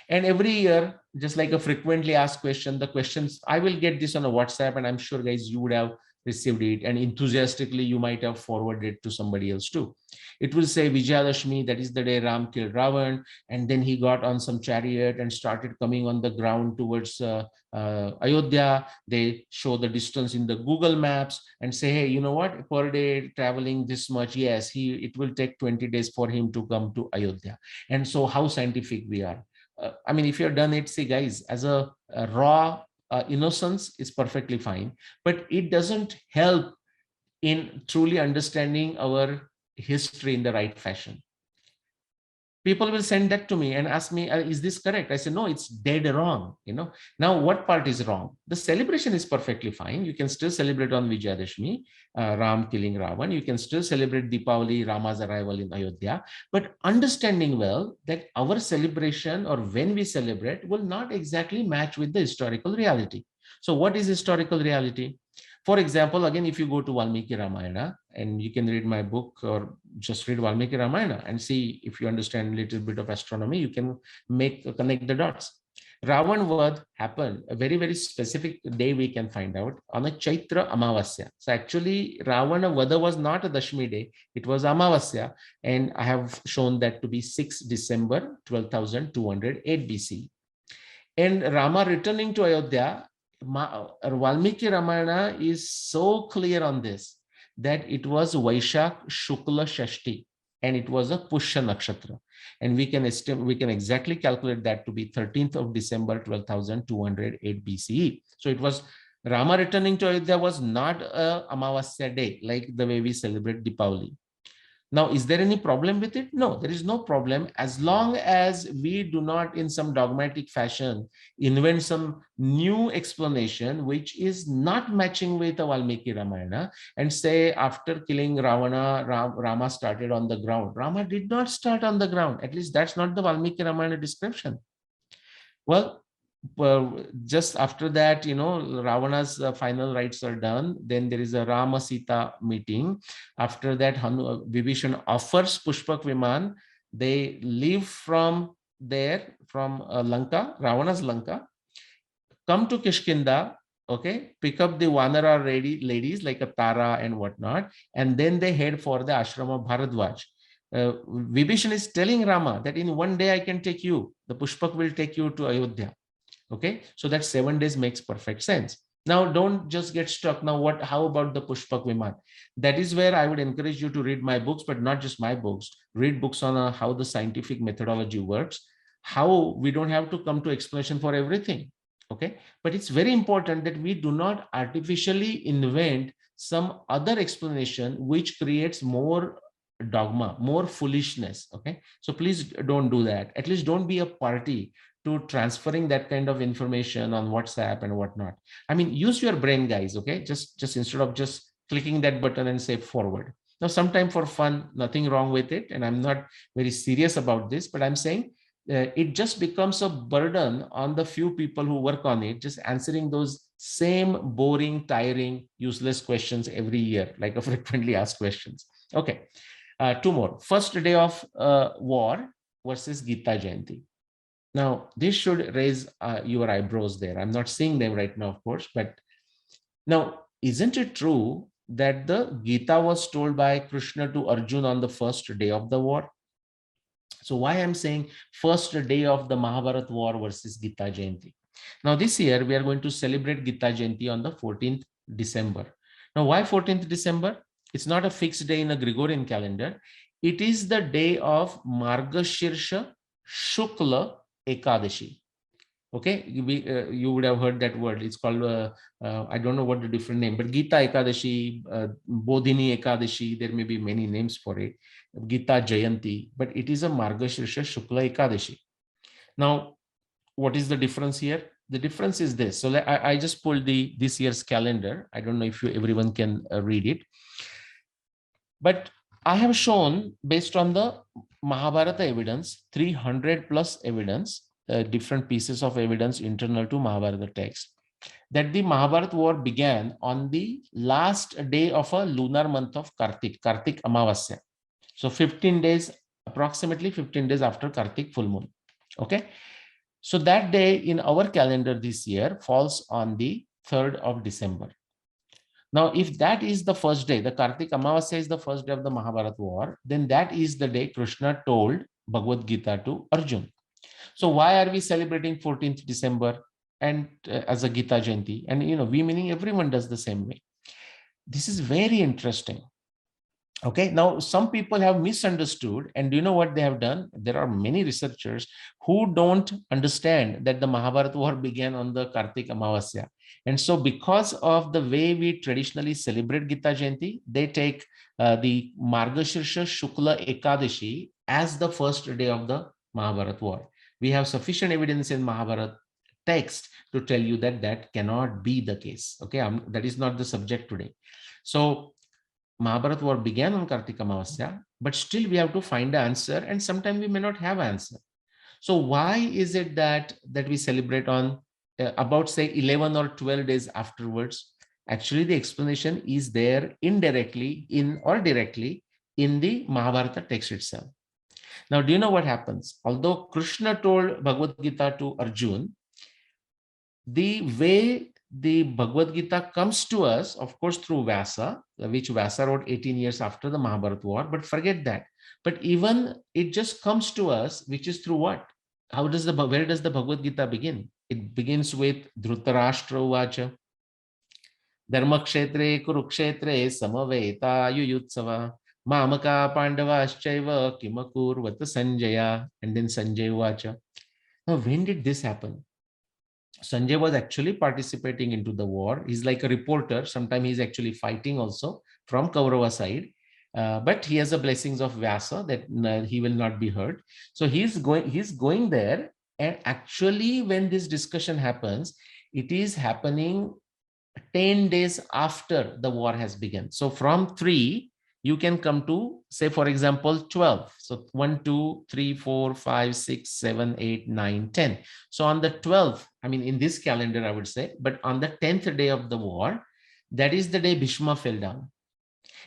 And every year, just like a frequently asked question, the questions, I will get this on a WhatsApp, and I'm sure guys, you would have received it, and enthusiastically you might have forwarded it to somebody else too. It will say Vijayadashmi, that is the day Ram killed Ravan, and then he got on some chariot and started coming on the ground towards Ayodhya. They show the distance in the Google Maps and say, hey, you know what, per day traveling this much, yes, it will take 20 days for him to come to Ayodhya. And so how scientific we are. I mean, if you're done it, see guys, as a raw innocence is perfectly fine, but it doesn't help in truly understanding our history in the right fashion. People will send that to me and ask me, is this correct? I say, no, it's dead wrong. Now what part is wrong? The celebration is perfectly fine. You can still celebrate on Vijayadashmi, Ram killing Ravan. You can still celebrate Deepavali, Rama's arrival in Ayodhya, but understanding well that our celebration or when we celebrate will not exactly match with the historical reality. So what is historical reality? For example, again, if you go to Valmiki Ramayana, and you can read my book or just read Valmiki Ramayana and see if you understand a little bit of astronomy, you can connect the dots. Ravan Vad happened a very, very specific day we can find out on a Chaitra Amavasya. So actually, Ravana Vada was not a Dashmi day, it was Amavasya. And I have shown that to be 6 December 12,208 BC. And Rama returning to Ayodhya, Valmiki Ramayana is so clear on this that it was Vaishak Shukla Shashti, and it was a Pushya Nakshatra. And we can exactly calculate that to be 13th of December 12,208 BCE. So it was Rama returning to Ayodhya was not a Amavasya day like the way we celebrate Deepavali. Now, is there any problem with it? No, there is no problem, as long as we do not in some dogmatic fashion invent some new explanation which is not matching with the Valmiki Ramayana and say after killing Ravana, Rama started on the ground. Rama did not start on the ground. At least that's not the Valmiki Ramayana description. Well, just after that, Ravana's final rites are done. Then there is a Rama Sita meeting. After that, Vibhishan offers Pushpak Viman. They leave from there, from Lanka, Ravana's Lanka, come to Kishkinda, okay, pick up the Vanara ladies like a Tara and whatnot, and then they head for the ashram of Bharadwaj. Vibhishan is telling Rama that in one day I can take you. The Pushpak will take you to Ayodhya. Okay, so that 7 days makes perfect sense. Now, don't just get stuck. Now, how about the Pushpak Viman? That is where I would encourage you to read my books, but not just my books. Read books on how the scientific methodology works, how we don't have to come to explanation for everything. Okay. But it's very important that we do not artificially invent some other explanation which creates more dogma, more foolishness. Okay. So please don't do that. At least don't be a party to transferring that kind of information on WhatsApp and whatnot. I mean, use your brain, guys. Okay, just instead of just clicking that button and say forward. Now, sometime for fun, nothing wrong with it, and I'm not very serious about this, but I'm saying it just becomes a burden on the few people who work on it, just answering those same boring, tiring, useless questions every year, like a frequently asked questions. Okay, two more. First day of war versus Gita Jayanti. Now, this should raise your eyebrows there. I'm not seeing them right now, of course, but now, isn't it true that the Gita was told by Krishna to Arjun on the first day of the war? So why I'm saying first day of the Mahabharat war versus Gita Jayanti. Now, this year we are going to celebrate Gita Jayanti on the 14th December. Now, why 14th December? It's not a fixed day in a Gregorian calendar. It is the day of Margashirsha Shukla Ekadashi. Okay, you would have heard that word. It's called, I don't know what the different name, but Gita Ekadashi, Bodhini Ekadashi, there may be many names for it, Gita Jayanti, but it is a Margashirsha Shukla Ekadashi. Now, what is the difference here? The difference is this. So I just pulled this year's calendar. I don't know if everyone can read it, but I have shown based on the Mahabharata evidence, 300 plus evidence, different pieces of evidence internal to Mahabharata text, that the Mahabharata war began on the last day of a lunar month of Kartik Amavasya. So 15 days, approximately 15 days after Kartik full moon. Okay. So that day in our calendar this year falls on the 3rd of December. Now, if that is the first day, the Kartik Amavasya is the first day of the Mahabharata war, then that is the day Krishna told Bhagavad Gita to Arjun. So why are we celebrating 14th December and as a Gita Jayanti? And, we meaning everyone does the same way. This is very interesting. Okay, now some people have misunderstood, and do you know what they have done? There are many researchers who don't understand that the Mahabharata war began on the Kartik Amavasya. And so because of the way we traditionally celebrate Gita Jayanti, they take the Margashirsha Shukla Ekadashi as the first day of the Mahabharata war. We have sufficient evidence in Mahabharata text to tell you that that cannot be the case. Okay, that is not the subject today. So Mahabharata war began on Kartika Amavasya, but still we have to find the answer, and sometimes we may not have answer. So why is it that we celebrate on about say 11 or 12 days afterwards? Actually, the explanation is there indirectly or directly in the Mahabharata text itself. Now, do you know what happens? Although Krishna told Bhagavad Gita to Arjun, the way the Bhagavad Gita comes to us, of course, through Vyasa, which Vyasa wrote 18 years after the Mahabharata war, but forget that. But even it just comes to us, which is through what? Where does the Bhagavad Gita begin? It begins with Dhritarashtra Uvacha, Dharmakshetre Kurukshetre Samaveta Yuyutsava, Mamaka Pandavaschaiva Kimakurvata Sanjaya, and then Sanjay Uvacha. Now, when did this happen? Sanjay was actually participating into the war. He's like a reporter. Sometimes he's actually fighting also from Kaurava side. But he has the blessings of Vyasa that he will not be hurt. So he's going there. And actually, when this discussion happens, it is happening 10 days after the war has begun. So from 3, you can come to, say, for example, 12. So 1, 2, 3, 4, 5, 6, 7, 8, 9, 10. So on the 12th, I mean, in this calendar, I would say, but on the 10th day of the war, that is the day Bhishma fell down.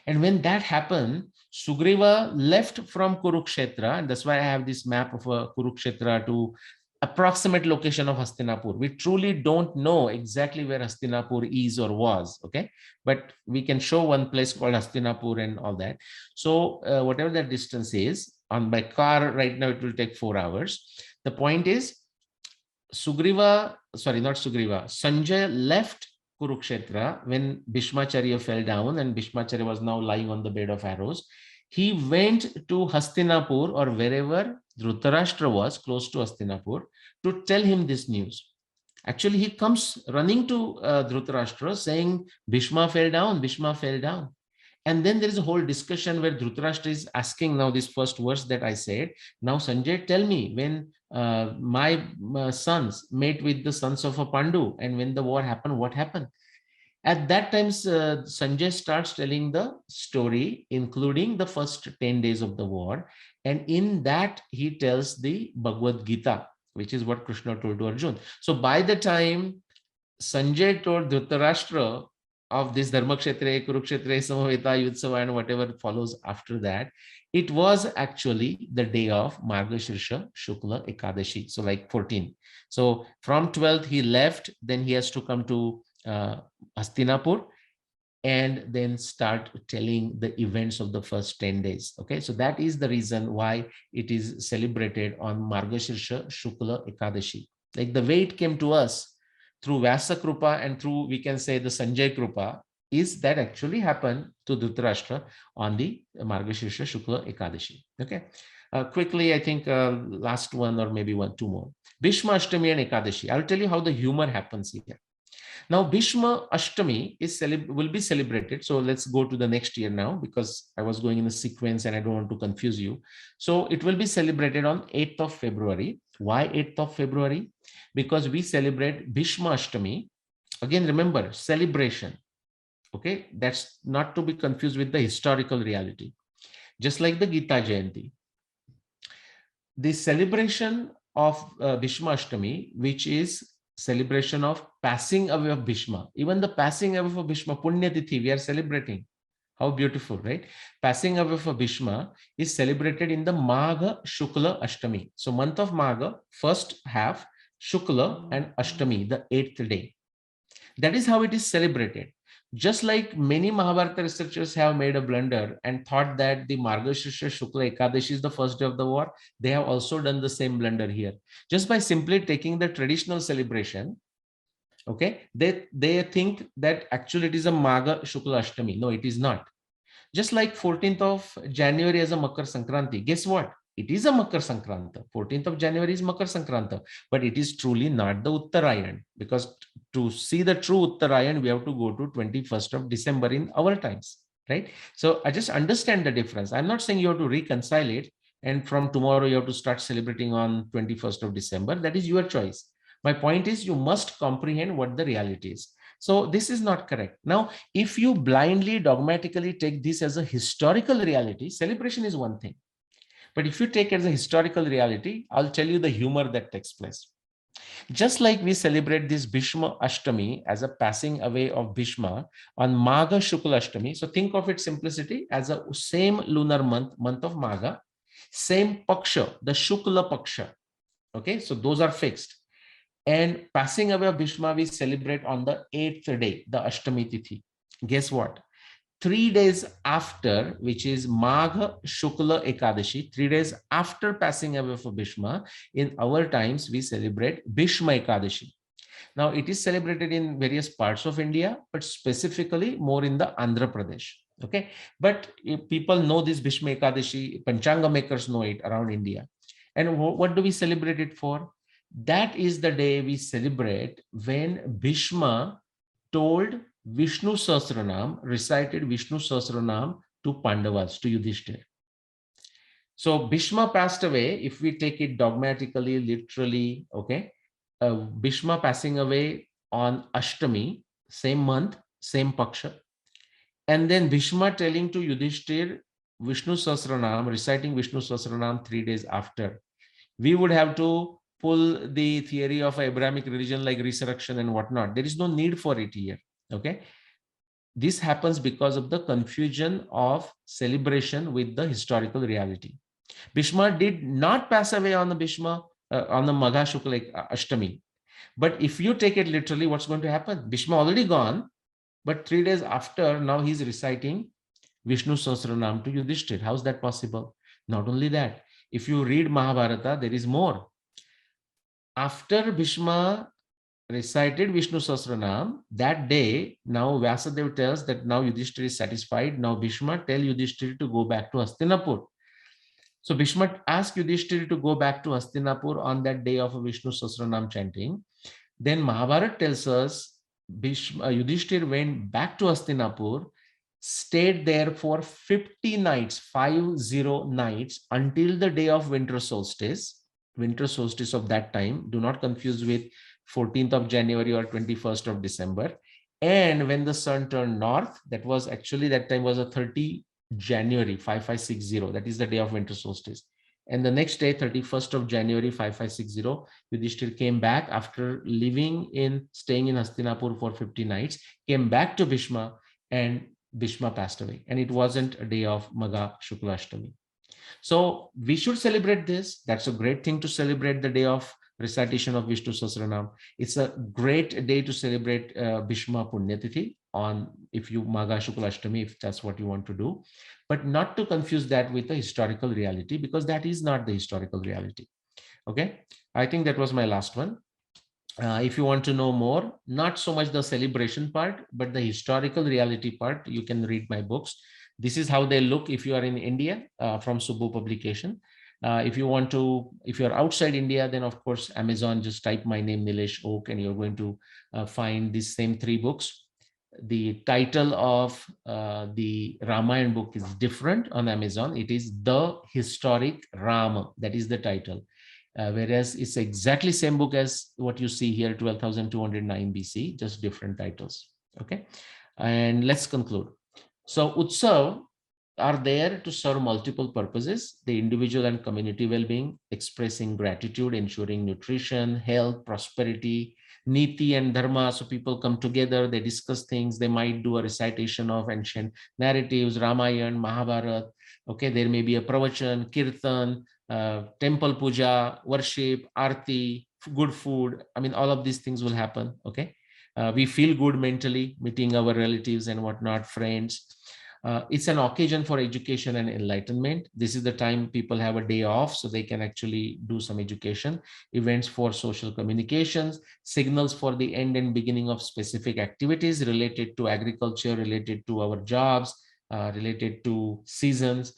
And when that happened, Sugriva left from Kurukshetra, and that's why I have this map of Kurukshetra to approximate location of Hastinapur. We truly don't know exactly where Hastinapur is or was, okay? But we can show one place called Hastinapur and all that. So whatever that distance is, by car right now, it will take 4 hours. The point is, Sanjay left Kurukshetra, when Bhishmacharya fell down and Bhishmacharya was now lying on the bed of arrows, he went to Hastinapur or wherever Dhritarashtra was, close to Hastinapur, to tell him this news. Actually, he comes running to Dhritarashtra saying, Bhishma fell down, Bhishma fell down. And then there is a whole discussion where Dhritarashtra is asking now this first verse that I said. Now, Sanjay, tell me, when my sons met with the sons of a Pandu and when the war happened, what happened? At that time, Sanjay starts telling the story, including the first 10 days of the war. And in that, he tells the Bhagavad Gita, which is what Krishna told to Arjun. So by the time Sanjay told Dhritarashtra of this Dharmakshetra, Kurukshetra, Samaveta, Yudsava, and whatever follows after that, it was actually the day of Margashirsha Shukla Ekadashi. So like 14. So from 12th, he left. Then he has to come to Hastinapur and then start telling the events of the first 10 days. Okay, so that is the reason why it is celebrated on Margashirsha Shukla Ekadashi. Like the way it came to us through Vyasa Krupa and through, we can say, the Sanjay Krupa, is that actually happened to Dhritarashtra on the Margashirsha Shukla Ekadashi. Okay, quickly, I think last one or maybe two more. Bhishma Ashtami and Ekadashi. I'll tell you how the humor happens here. Now, Bhishma Ashtami will be celebrated. So let's go to the next year now, because I was going in a sequence and I don't want to confuse you. So it will be celebrated on 8th of February. Why 8th of February? Because we celebrate Bhishma Ashtami. Again, remember, celebration. Okay, that's not to be confused with the historical reality. Just like the Gita Jayanti. The celebration of Bhishma Ashtami, which is celebration of passing away of Bhishma. Even the passing away of Bhishma, Punya Tithi, we are celebrating. How beautiful, right? Passing away of Bhishma is celebrated in the Magha Shukla Ashtami. So month of Magha, first half, Shukla and Ashtami, the 8th day. That is how it is celebrated. Just like many Mahabharata researchers have made a blunder and thought that the Margashirsha Shukla Ekadashi is the first day of the war, they have also done the same blunder here. Just by simply taking the traditional celebration, okay, they think that actually it is a Magha Shukla Ashtami. No, it is not. Just like 14th of January as a Makar Sankranti. Guess what? It is a Makar Sankranta. 14th of January is Makar Sankranta, but it is truly not the Uttarayan, because to see the true Uttarayan, we have to go to 21st of December in our times, right? So I just understand the difference. I'm not saying you have to reconcile it and from tomorrow you have to start celebrating on 21st of December. That is your choice. My point is you must comprehend what the reality is. So this is not correct. Now, if you blindly, dogmatically take this as a historical reality, celebration is one thing. But if you take it as a historical reality, I'll tell you the humor that takes place. Just like we celebrate this Bhishma Ashtami as a passing away of Bhishma on Magha Shukla Ashtami. So think of its simplicity as a same lunar month of Magha, same Paksha, the Shukla Paksha. Okay, so those are fixed. And passing away of Bhishma, we celebrate on the 8th day, the Ashtami Tithi. Guess what? 3 days after, which is Magha Shukla Ekadashi, 3 days after passing away of Bhishma, in our times, we celebrate Bhishma Ekadashi. Now, it is celebrated in various parts of India, but specifically more in the Andhra Pradesh. Okay, but people know this Bhishma Ekadashi, Panchanga makers know it around India. And what do we celebrate it for? That is the day we celebrate when Bhishma told Vishnu Sahasranam, recited Vishnu Sahasranam to Pandavas, to Yudhishthira. So Bhishma passed away, if we take it dogmatically, literally, okay, Bhishma passing away on Ashtami, same month, same Paksha. And then Bhishma telling to Yudhishthira, Vishnu Sahasranam, reciting Vishnu Sahasranam 3 days after. We would have to pull the theory of Abrahamic religion like resurrection and whatnot. There is no need for it here. Okay, this happens because of the confusion of celebration with the historical reality. Bhishma did not pass away on the Bhishma on the Magha Shukla Ashtami. But if you take it literally, what's going to happen? Bhishma already gone, but 3 days after, now he's reciting Vishnu Sahasranam to Yudhishthira. How is that possible? Not only that, if you read Mahabharata, there is more. After Bhishma recited Vishnu Sahasranam, that day, now Vyasadeva tells that now Yudhishthira is satisfied. Now Bhishma tell Yudhishthira to go back to Hastinapur. So Bhishma asked Yudhishthira to go back to Hastinapur on that day of Vishnu Sahasranam chanting. Then Mahabharata tells us Yudhishthira went back to Hastinapur, stayed there for 50 nights, 50 nights, until the day of winter solstice of that time. Do not confuse with 14th of January or 21st of December. And when the sun turned north, that was actually, that time was a 30 January 5560. That is the day of winter solstice. And the next day, 31st of January 5560, Yudhishthira came back after staying in Hastinapur for 50 nights, came back to Bhishma, and Bhishma passed away. And it wasn't a day of Magha Shukla Ashtami. So we should celebrate this. That's a great thing to celebrate the day of recitation of Vishnu Sahasranam. It's a great day to celebrate Bhishma Punyatithi on, if you Magha Shukla Ashtami, if that's what you want to do, but not to confuse that with the historical reality, because that is not the historical reality. Okay, I think that was my last one. If you want to know more, not so much the celebration part, but the historical reality part, you can read my books. This is how they look if you are in India from Subbu publication. If you're outside India, then of course, Amazon, just type my name, Nilesh Oak, and you're going to find these same 3 books. The title of the Ramayana book is different on Amazon. It is The Historic Rama. That is the title. Whereas it's exactly same book as what you see here, 12,209 BC, just different titles. Okay. And let's conclude. So Utsav are there to serve multiple purposes: the individual and community well-being, expressing gratitude, ensuring nutrition, health, prosperity, niti and dharma. So people come together, they discuss things, they might do a recitation of ancient narratives, Ramayana, Mahabharata. Okay, there may be a pravachan, kirtan, temple puja, worship, arti, good food. I mean, all of these things will happen. Okay. We feel good mentally, meeting our relatives and whatnot, friends. It's an occasion for education and enlightenment. This is the time people have a day off, so they can actually do some education. Events for social communications, signals for the end and beginning of specific activities related to agriculture, related to our jobs, related to seasons,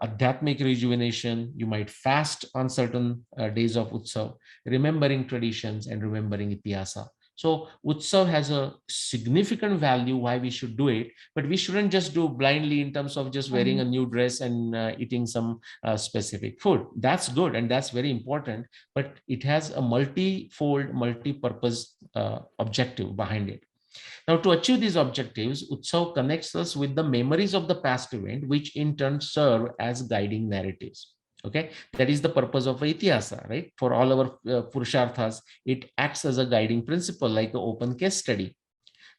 Adhyatmic rejuvenation. You might fast on certain days of Utsav, remembering traditions and remembering Itihasa. So Utsav has a significant value why we should do it, but we shouldn't just do blindly in terms of just wearing a new dress and eating some specific food. That's good and that's very important, but it has a multi-fold, multi-purpose objective behind it. Now, to achieve these objectives, Utsav connects us with the memories of the past event, which in turn serve as guiding narratives. Okay, that is the purpose of Itihasa, right? For all our Purusharthas, it acts as a guiding principle, like an open case study.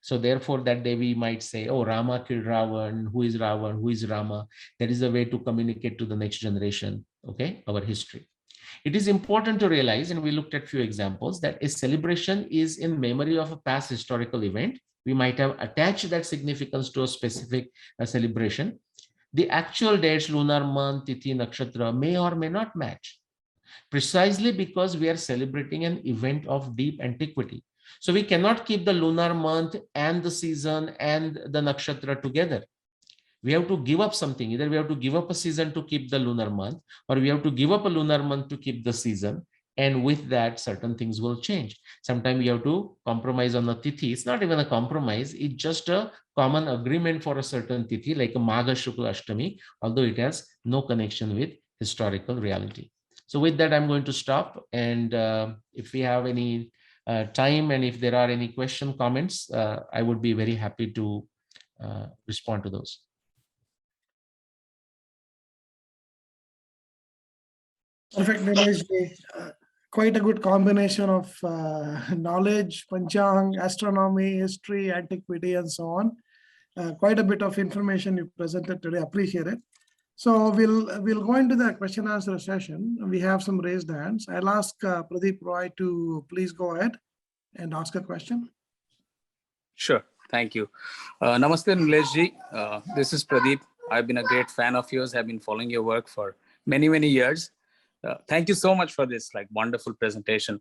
So therefore, that day we might say, oh, Rama killed Ravan, who is Ravan, who is Rama? That is a way to communicate to the next generation, okay, our history. It is important to realize, and we looked at few examples, that a celebration is in memory of a past historical event. We might have attached that significance to a specific celebration. The actual dates, lunar month, tithi, nakshatra, may or may not match, precisely because we are celebrating an event of deep antiquity. So we cannot keep the lunar month and the season and the nakshatra together. We have to give up something. Either we have to give up a season to keep the lunar month, or we have to give up a lunar month to keep the season. And with that, certain things will change. Sometimes we have to compromise on the tithi. It's not even a compromise. It's just a common agreement for a certain tithi, like a Magha Shukla Ashtami, although it has no connection with historical reality. So with that, I'm going to stop. And if we have any time and if there are any question, comments, I would be very happy to respond to those. Perfect, Nilesh. Quite a good combination of knowledge, Panchang, astronomy, history, antiquity, and so on. Quite a bit of information you presented today. Appreciate it. So we'll go into the question answer session. We have some raised hands. I'll ask Pradeep Roy to please go ahead and ask a question. Sure. Thank you. Namaste, Nilesh ji. This is Pradeep. I've been a great fan of yours. I've been following your work for many, many years. Thank you so much for this wonderful presentation.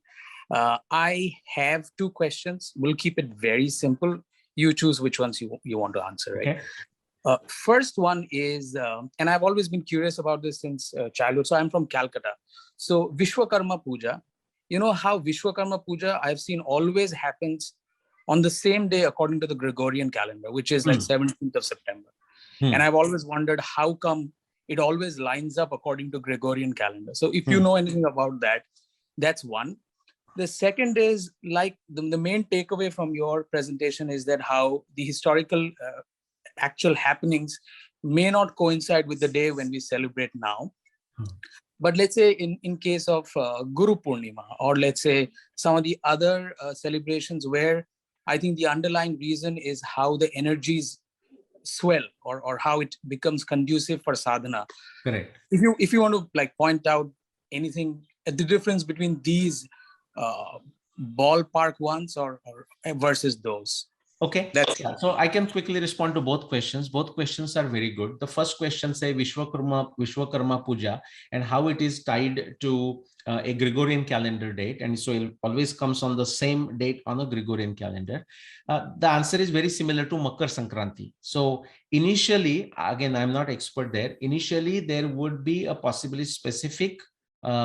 I have two questions. We'll keep it very simple. You choose which ones you want to answer, right? Okay. First one is, and I've always been curious about this since childhood. So I'm from Calcutta. So Vishwakarma Puja, you know how Vishwakarma Puja I've seen always happens on the same day according to the Gregorian calendar, which is like 17th of September. And I've always wondered how come it always lines up according to Gregorian calendar. So if you know anything about that, that's one. The second is like the main takeaway from your presentation is that how the historical actual happenings may not coincide with the day when we celebrate now. But let's say in case of Guru Purnima, or let's say some of the other celebrations where I think the underlying reason is how the energies swell or how it becomes conducive for sadhana. Correct. If you want to like point out anything, the difference between these ballpark ones or versus those. Okay, so I can quickly respond to both questions. Both questions are very good. The first question say Vishwakarma Puja and how it is tied to a Gregorian calendar date, and so it always comes on the same date on a Gregorian calendar. The answer is very similar to Makar Sankranti. So initially, again, I'm not expert there. Initially, there would be a possibly specific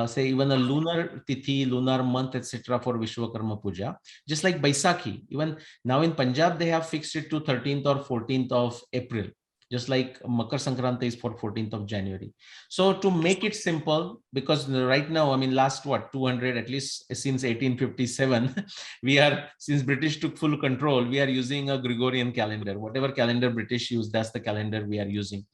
say even a lunar tithi, lunar month, etc. for Vishwakarma Puja, just like Baisakhi. Even now in Punjab, they have fixed it to 13th or 14th of April, just like Makar Sankranti is for 14th of January. So to make it simple, because right now, I mean, last 200, at least since 1857, we are, since British took full control, we are using a Gregorian calendar. Whatever calendar British use, that's the calendar we are using.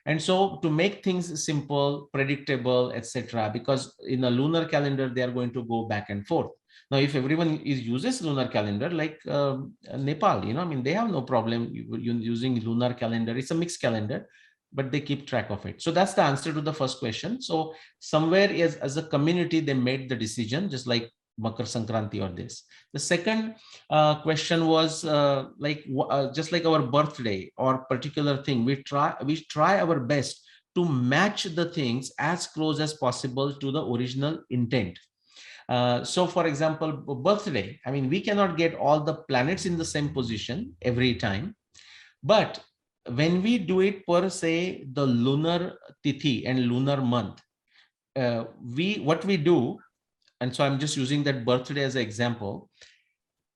And so to make things simple, predictable, etc., because in a lunar calendar, they are going to go back and forth. Now, if everyone uses lunar calendar like Nepal, I mean, they have no problem using lunar calendar. It's a mixed calendar, but they keep track of it. So that's the answer to the first question. So somewhere as a community, they made the decision, just like Makar Sankranti or this. The second question was just like our birthday or particular thing, we try our best to match the things as close as possible to the original intent. So for example, birthday, I mean, we cannot get all the planets in the same position every time, but when we do it per se, the lunar tithi and lunar month, what we do, and so I'm just using that birthday as an example,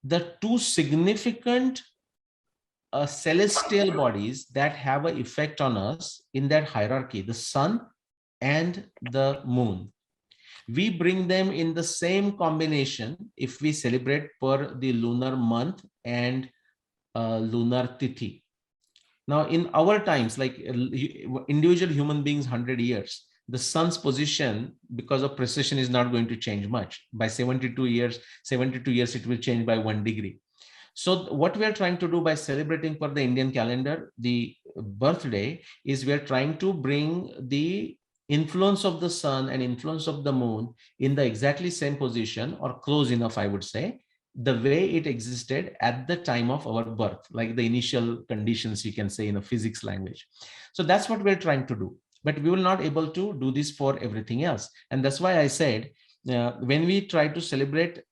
the two significant celestial bodies that have an effect on us in that hierarchy, the sun and the moon, we bring them in the same combination if we celebrate per the lunar month and lunar tithi. Now, in our times, like individual human beings, 100 years, the sun's position, because of precession, is not going to change much. By 72 years, it will change by 1 degree. So what we are trying to do by celebrating per the Indian calendar, the birthday, is we are trying to bring the influence of the sun and influence of the moon in the exactly same position, or close enough, I would say, the way it existed at the time of our birth, like the initial conditions, you can say in a physics language. So that's what we're trying to do. But we will not able to do this for everything else. And that's why I said, when we try to celebrate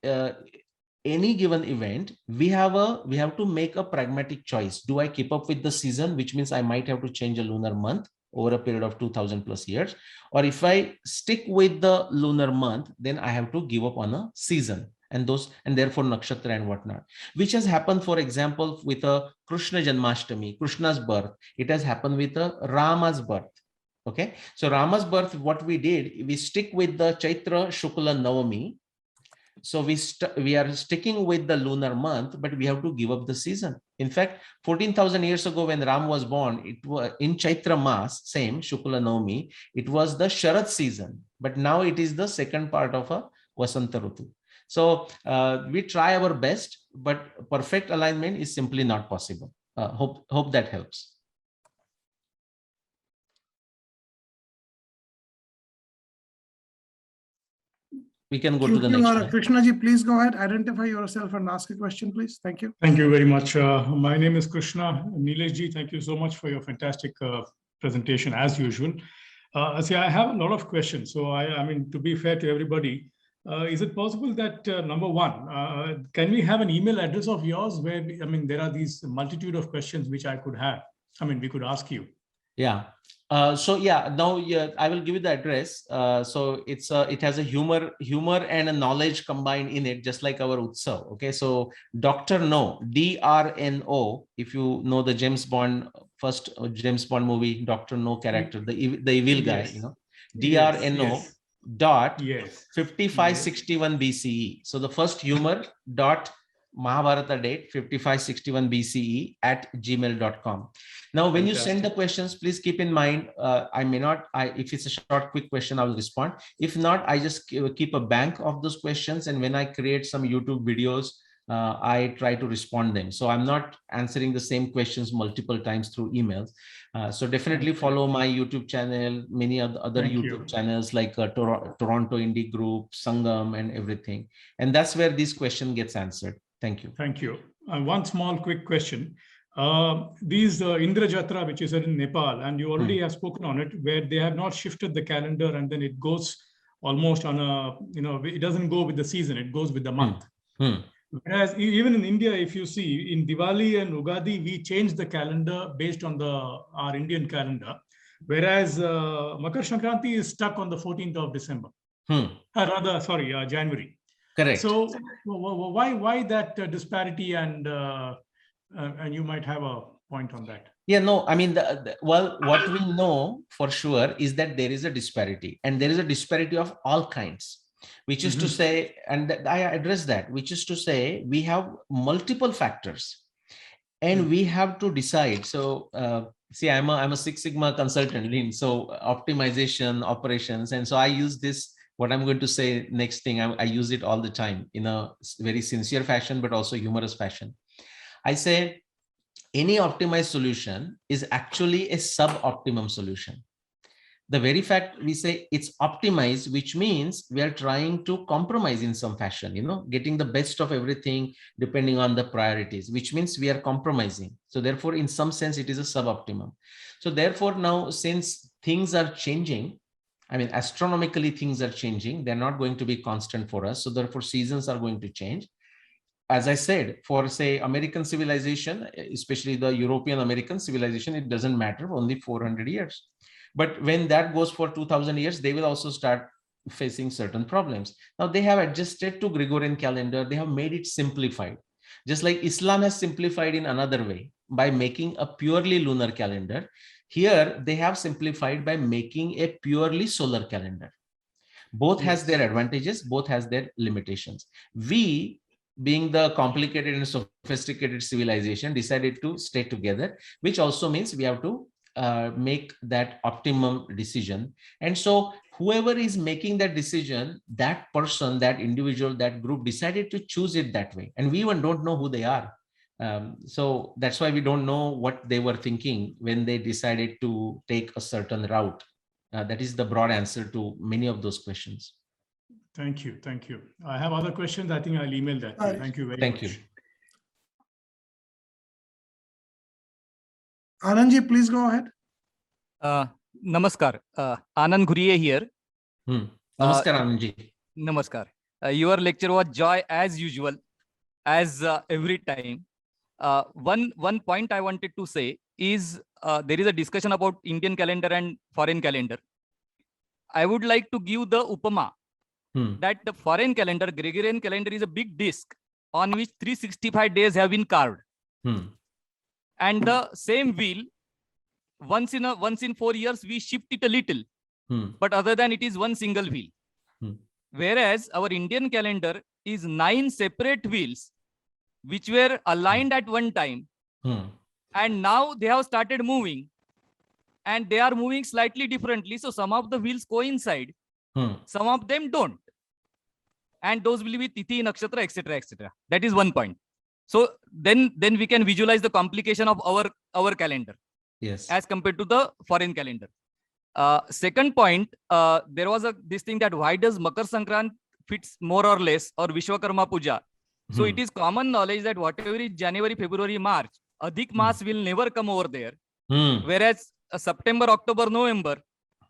any given event, we have to make a pragmatic choice. Do I keep up with the season, which means I might have to change a lunar month over a period of 2000 plus years, or if I stick with the lunar month, then I have to give up on a season and therefore nakshatra and whatnot, which has happened, for example, with a Krishna Janmashtami, Krishna's birth. It has happened with a Rama's birth. Okay, so Rama's birth, what we did, we stick with the Chaitra Shukla Navami. So we are sticking with the lunar month, but we have to give up the season. In fact, 14,000 years ago, when Ram was born, it was in Chaitra Mas, same Shukla Navami, it was the Sharad season, but now it is the second part of a Vasanta Rutu. So we try our best, but perfect alignment is simply not possible. Hope that helps. We can go to the next one. Krishnaji, please go ahead. Identify yourself and ask a question, please. Thank you. Thank you very much. My name is Krishna. Nileshji, thank you so much for your fantastic presentation, as usual. See, I have a lot of questions. So, I mean, to be fair to everybody, is it possible that number one, can we have an email address of yours where, there are these multitude of questions which I could have. We could ask you. Yeah. So yeah, now I will give you the address. So it has a humor and a knowledge combined in it, just like our Utsav. Okay, so Dr. No, DRNO. If you know the first James Bond movie, Dr. No character, the evil guy, Yes. DRNO Yes. dot Yes. 5561 BCE. So the first humor dot Mahabharata date 5561 BCE at gmail.com. Now, when you send the questions, please keep in mind, if it's a short, quick question, I will respond. If not, I just keep a bank of those questions. And when I create some YouTube videos, I try to respond them. So I'm not answering the same questions multiple times through emails. So definitely follow my YouTube channel, many other YouTube channels like Toronto Indie Group, Sangam, and everything. And that's where this question gets answered. Thank you. Thank you. One small quick question. These Indra Jatra, which is in Nepal, and you already have spoken on it, where they have not shifted the calendar and then it goes almost on it doesn't go with the season, it goes with the month. Whereas even in India, if you see, in Diwali and Ugadi, we change the calendar based on our Indian calendar, whereas Makar Sankranti is stuck on the 14th of December. January. Correct. So why that disparity, and you might have a point on that. Yeah, no, what we know for sure is that there is a disparity, and there is a disparity of all kinds, which is to say, and I address that, which is to say, we have multiple factors and we have to decide. So see, I'm a Six Sigma consultant, Lean, so optimization, operations. And so I use this, what I'm going to say next thing, I use it all the time in a very sincere fashion, but also humorous fashion. I say any optimized solution is actually a sub-optimum solution. The very fact we say it's optimized, which means we are trying to compromise in some fashion, getting the best of everything depending on the priorities, which means we are compromising. So therefore, in some sense, it is a sub-optimum. So therefore, now, since things are changing, astronomically things are changing, they're not going to be constant for us. So therefore, seasons are going to change. As I said, for say American civilization, especially the European American civilization, it doesn't matter, only 400 years. But when that goes for 2000 years, they will also start facing certain problems. Now they have adjusted to Gregorian calendar. They have made it simplified. Just like Islam has simplified in another way by making a purely lunar calendar. Here they have simplified by making a purely solar calendar. Both has their advantages, both has their limitations. We, being the complicated and sophisticated civilization, decided to stay together, which also means we have to make that optimum decision. And so whoever is making that decision, that person, that individual, that group decided to choose it that way. And we even don't know who they are. So that's why we don't know what they were thinking when they decided to take a certain route. That is the broad answer to many of those questions. Thank you. Thank you. I have other questions. I think I'll email that. Thank you very much. Thank you. Anandji, please go ahead. Namaskar. Anand Ghuriye here. Namaskar, Anandji. Namaskar. Your lecture was joy as usual, as every time. One point I wanted to say is there is a discussion about Indian calendar and foreign calendar. I would like to give the upama that the foreign calendar, Gregorian calendar, is a big disc on which 365 days have been carved. And the same wheel, once in 4 years, we shift it a little. But other than it is one single wheel. Whereas our Indian calendar is 9 separate wheels, which were aligned at one time. And now they have started moving. And they are moving slightly differently. So some of the wheels coincide. Some of them don't. And those will be Tithi, Nakshatra, etc., etc. That is one point. So then we can visualize the complication of our calendar. Yes. As compared to the foreign calendar. Second point, there was this thing that why does Makar Sankrant fits more or less, or Vishwakarma Puja? So it is common knowledge that whatever is January, February, March, Adhik Mas will never come over there. Whereas September, October, November,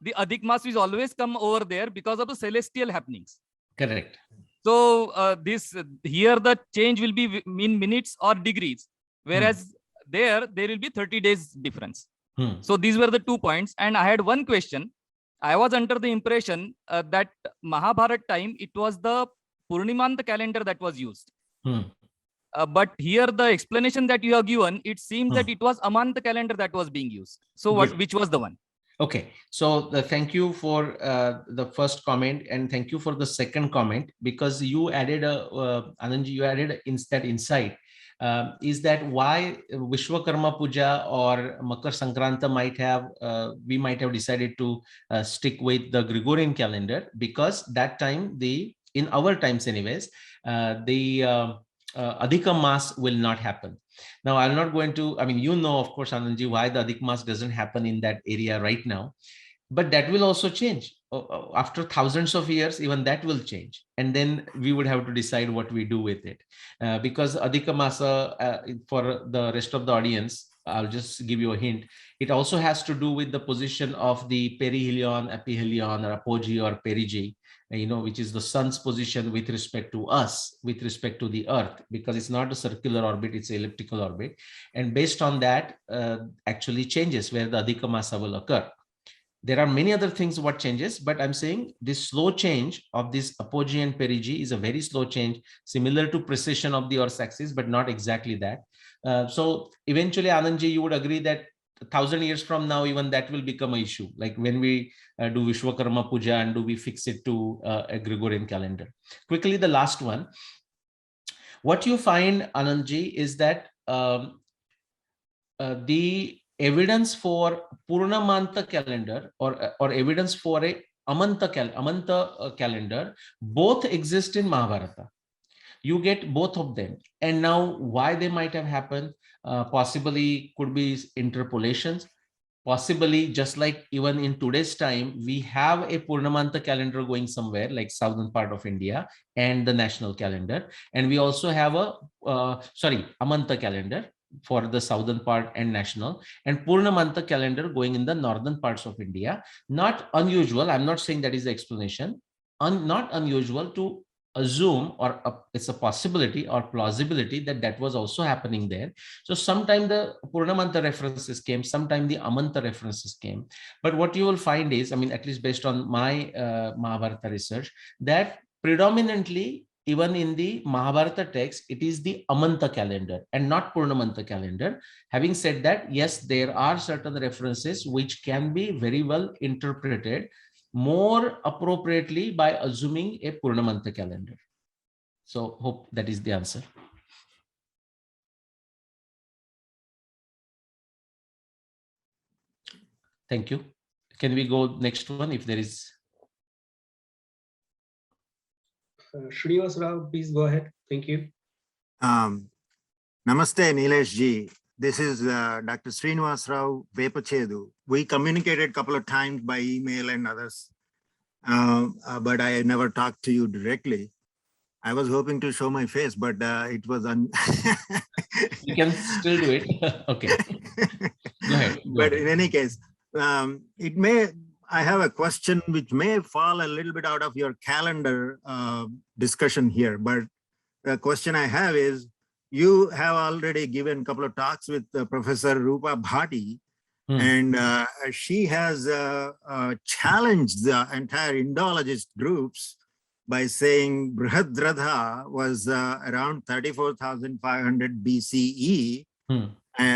the Adhik Mas will always come over there because of the celestial happenings. Correct. So this here the change will be in minutes or degrees, whereas there will be 30 days difference. So these were the 2 points. And I had one question. I was under the impression that Mahabharat time, it was the Purnimanta calendar that was used. But here the explanation that you have given, it seems that it was Amanta calendar that was being used. So which was the one? Okay, so thank you for the first comment, and thank you for the second comment, because you added Anandji, you added that insight. Is that why Vishwakarma Puja or Makar Sankranta we might have decided to stick with the Gregorian calendar, because that time in our times anyways, the Adhika Mas will not happen. Now, I'm not going to, of course, Anandji, why the Adhik Mas doesn't happen in that area right now, but that will also change. After thousands of years, even that will change. And then we would have to decide what we do with it. Because Adhika Masa, for the rest of the audience, I'll just give you a hint. It also has to do with the position of the perihelion, aphelion, or apogee or perigee, which is the sun's position with respect to us, with respect to the earth, because it's not a circular orbit, it's an elliptical orbit. And based on that, actually changes where the Adhika Masa will occur. There are many other things what changes, but I'm saying this slow change of this apogee and perigee is a very slow change, similar to precession of the Earth's axis, but not exactly that. So eventually, Anandji, you would agree that 1,000 years from now, even that will become an issue. Like when we do Vishwakarma Puja, and do we fix it to a Gregorian calendar? Quickly, the last one. What you find, Anandji, is that the evidence for Purnamanta calendar or evidence for a Amanta calendar both exist in Mahabharata. You get both of them. And now why they might have happened, possibly could be interpolations, possibly just like even in today's time, we have a Purnamanta calendar going somewhere like southern part of India and the national calendar. And we also have a, Amanta calendar for the southern part and national, and Purnamanta calendar going in the northern parts of India. Not unusual. I'm not saying that is the explanation. Not unusual to assume, or it's a possibility or plausibility that was also happening there. So sometime the Purnamanta references came, sometime the Amanta references came. But what you will find is, at least based on my Mahabharata research, that predominantly, even in the Mahabharata text, it is the Amanta calendar and not Purnamanta calendar. Having said that, yes, there are certain references which can be very well interpreted more appropriately by assuming a Purnamanta calendar. So hope that is the answer. Thank you. Can we go next one if there is? Srinivas Rao, please go ahead. Thank you. Namaste, Nilesh ji. This is Dr. Srinivas Rao Vepachedu. We communicated a couple of times by email and others, but I never talked to you directly. I was hoping to show my face, but it was You can still do it. Okay. Go ahead. But in any case, I have a question which may fall a little bit out of your calendar discussion here, but the question I have is, you have already given a couple of talks with Professor Rupa Bhati, and she has challenged the entire Indologist groups by saying Brihadratha was around 34,500 BCE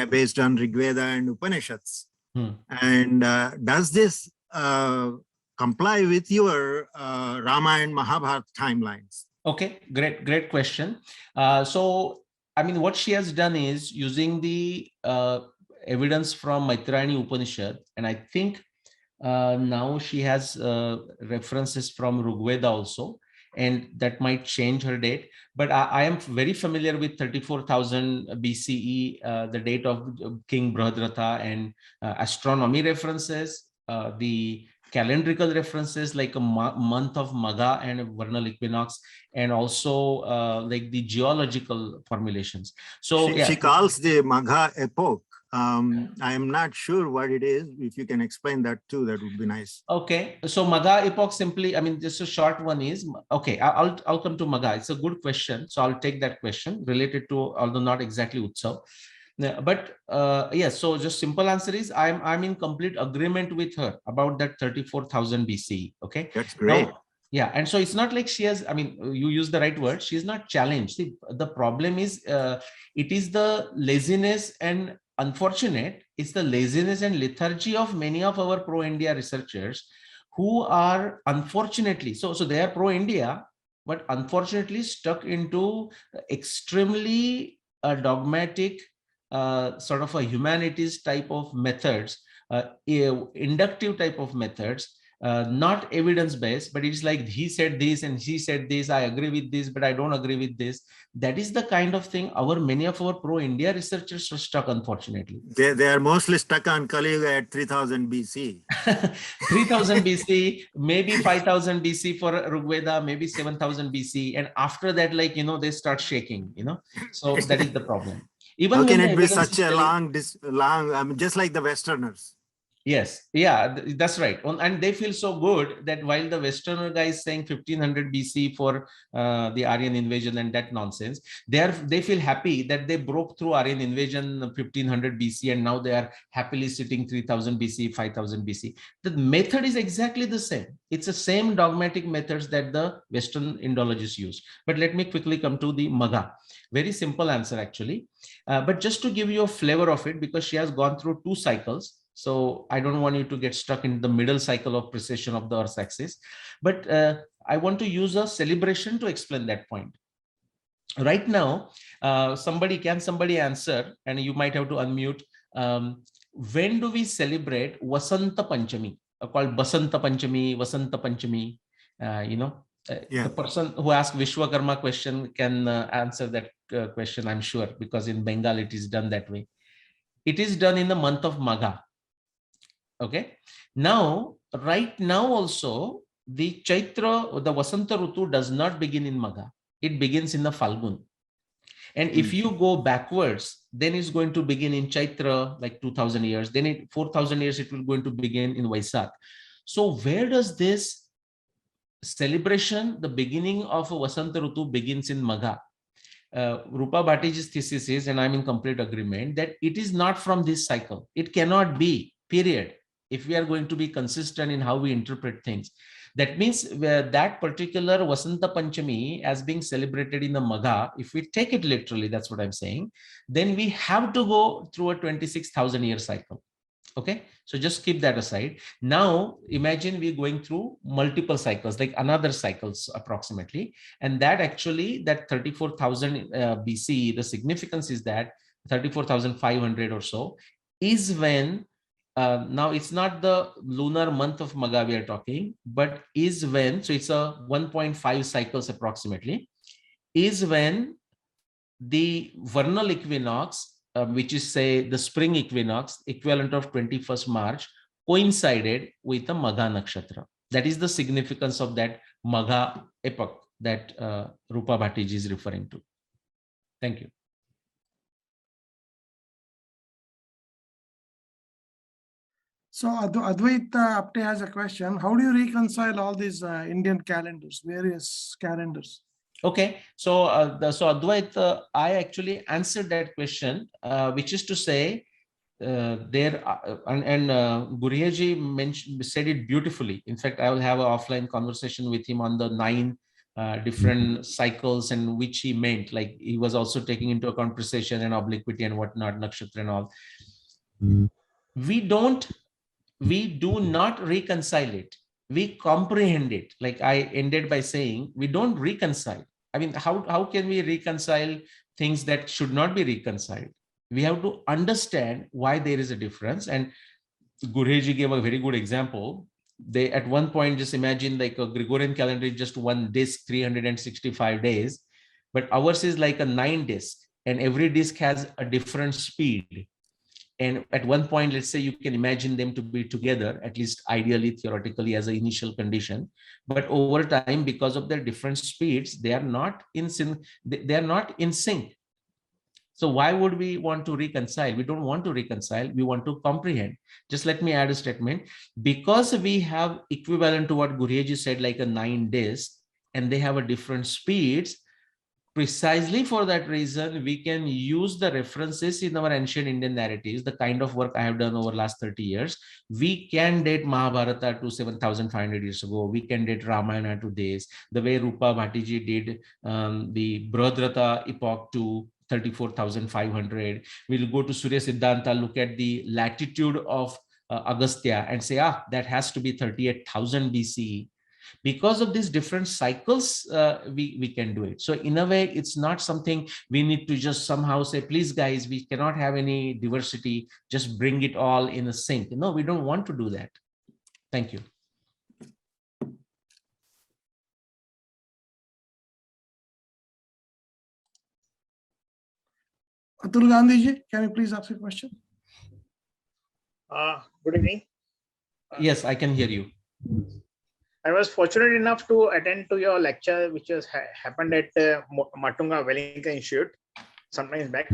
based on Rigveda and Upanishads. And does this comply with your Ramayana and Mahabharata timelines? Okay, great question. So, what she has done is using the evidence from Maitrayani Upanishad, and I think now she has references from Rigveda also, and that might change her date. But I am very familiar with 34,000 BCE, the date of King Brihadratha, and astronomy references, the calendrical references like a month of Magha and vernal equinox, and also like the geological formulations. So she calls the Magha epoch I am not sure what it is. If you can explain that too, that would be nice. Okay, so Magha epoch simply, I mean, just a short one is, okay, I'll come to Magha. It's a good question. So I'll take that question related to, although not exactly Utsav. But yes, so just simple answer is I'm in complete agreement with her about that 34,000 BC. Okay. That's great. Now, yeah, and so it's not like she has, I mean, you use the right word, she's not challenged. See, the problem is it is the laziness and unfortunate, it's the laziness and lethargy of many of our pro-India researchers who are unfortunately, so they are pro-India, but unfortunately stuck into extremely dogmatic sort of a humanities type of methods, inductive type of methods, not evidence-based, but it's like he said this and she said this, I agree with this, but I don't agree with this. That is the kind of thing many of our pro-India researchers are stuck, unfortunately. They are mostly stuck on Kali Yuga at 3000 BC. 3000 BC, maybe 5000 BC for Rigveda, maybe 7000 BC. And after that, like, you know, they start shaking, you know, so that is the problem. Even How can when it the be evidence such is a telling- long, I mean, just like the Westerners? Yes, yeah, that's right. And they feel so good that while the Westerner guy is saying 1500 BC for the Aryan invasion and that nonsense, they feel happy that they broke through Aryan invasion 1500 BC and now they are happily sitting 3000 BC, 5000 BC. The method is exactly the same. It's the same dogmatic methods that the Western Indologists use. But let me quickly come to the Magha. Very simple answer actually. But just to give you a flavor of it, because she has gone through 2 cycles. So I don't want you to get stuck in the middle cycle of precession of the Earth's axis. But I want to use a celebration to explain that point. Right now, somebody answer, and you might have to unmute. When do we celebrate Vasanta Panchami? Called Basanta Panchami, Vasanta Panchami, you know? Yeah. The person who asked Vishwakarma question can answer that question, I'm sure, because in Bengal it is done that way. It is done in the month of Magha. Okay. Now, right now also, the Chaitra, the Vasanta Rutu does not begin in Magha. It begins in the Falgun. And if you go backwards, then it's going to begin in Chaitra, like 2000 years. Then 4000 years, it will going to begin in Vaisakh. So where does this celebration, the beginning of a Vasanta Rutu begins in Magha? Rupa Bhattaji's thesis is, and I'm in complete agreement, that it is not from this cycle. It cannot be, period. If we are going to be consistent in how we interpret things. That means that particular Vasanta Panchami as being celebrated in the Magha, if we take it literally, that's what I'm saying, then we have to go through a 26,000 year cycle. Okay, so just keep that aside. Now imagine we're going through multiple cycles, like another cycles approximately, and that actually that 34,000 BC, the significance is that 34,500 or so is when now it's not the lunar month of Magha we are talking, but is when, so it's a 1.5 cycles approximately, is when the vernal equinox, which is say the spring equinox, equivalent of 21st March, coincided with the Magha Nakshatra. That is the significance of that Magha epoch that Rupa Bhattaji is referring to. Thank you. So Advaita Apte has a question. How do you reconcile all these Indian calendars, various calendars? Okay, so Advaita, I actually answered that question, which is to say, Gurjeji said it beautifully. In fact, I will have an offline conversation with him on the 9 different cycles and which he meant. Like he was also taking into account precession and obliquity and whatnot, nakshatra and all. We do not reconcile it. We comprehend it. Like I ended by saying, we don't reconcile. I mean, how can we reconcile things that should not be reconciled? We have to understand why there is a difference. And Gurjeji gave a very good example. They at one point just imagine like a Gregorian calendar is just one disc, 365 days, but ours is like a 9 disc, and every disc has a different speed. And at one point, let's say you can imagine them to be together, at least ideally, theoretically, as an initial condition. But over time, because of their different speeds, they are not in sync. They are not in sync. So why would we want to reconcile? We don't want to reconcile. We want to comprehend. Just let me add a statement. Because we have equivalent to what Gurieji said, like a 9 days, and they have a different speeds, precisely for that reason, we can use the references in our ancient Indian narratives, the kind of work I have done over last 30 years. We can date Mahabharata to 7,500 years ago. We can date Ramayana to this, the way Rupa Bhattiji did the Brihadrata epoch to 34,500. We'll go to Surya Siddhanta, look at the latitude of Agastya and say, that has to be 38,000 BCE. Because of these different cycles, we can do it. So in a way, it's not something we need to just somehow say, please guys, we cannot have any diversity, just bring it all in a sync. No, we don't want to do that. Thank you. Atul Gandhiji, can you please ask a question? Good evening. Yes, I can hear you. I was fortunate enough to attend to your lecture, which has happened at Matunga Wellington Institute sometimes back.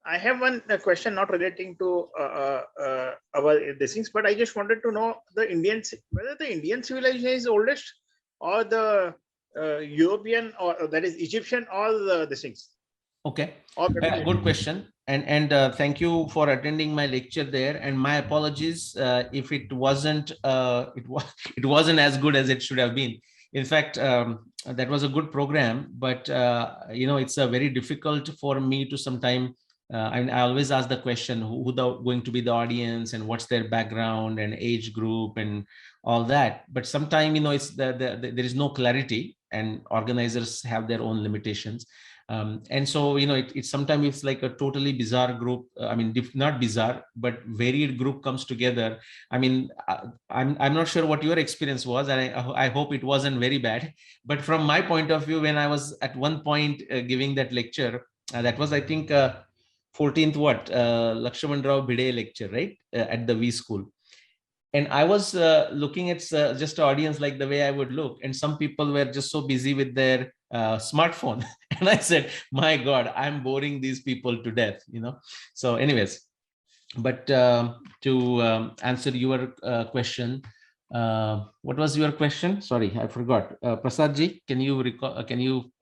I have one question not relating to our these things, but I just wanted to know whether the Indian civilization is oldest or the European, or that is Egyptian, or these things. Okay, Or good question. And thank you for attending my lecture there. And my apologies if it wasn't it wasn't as good as it should have been. In fact, that was a good program, but it's very difficult for me to sometime. I always ask the question, who going to be the audience and what's their background and age group and all that. But sometimes it's there is no clarity, and organizers have their own limitations. And so, it sometimes it's like a totally bizarre group. I mean, not bizarre, but varied group comes together. I mean, I'm not sure what your experience was, and I hope it wasn't very bad. But from my point of view, when I was at one point giving that lecture, that was, I think, 14th Lakshman Rao Bhide lecture, right, at the V School. And I was looking at just an audience like the way I would look, and some people were just so busy with their smartphone. And I said, my God, I'm boring these people to death, So anyways, but to answer your question, what was your question? Sorry, I forgot. Prasadji, can you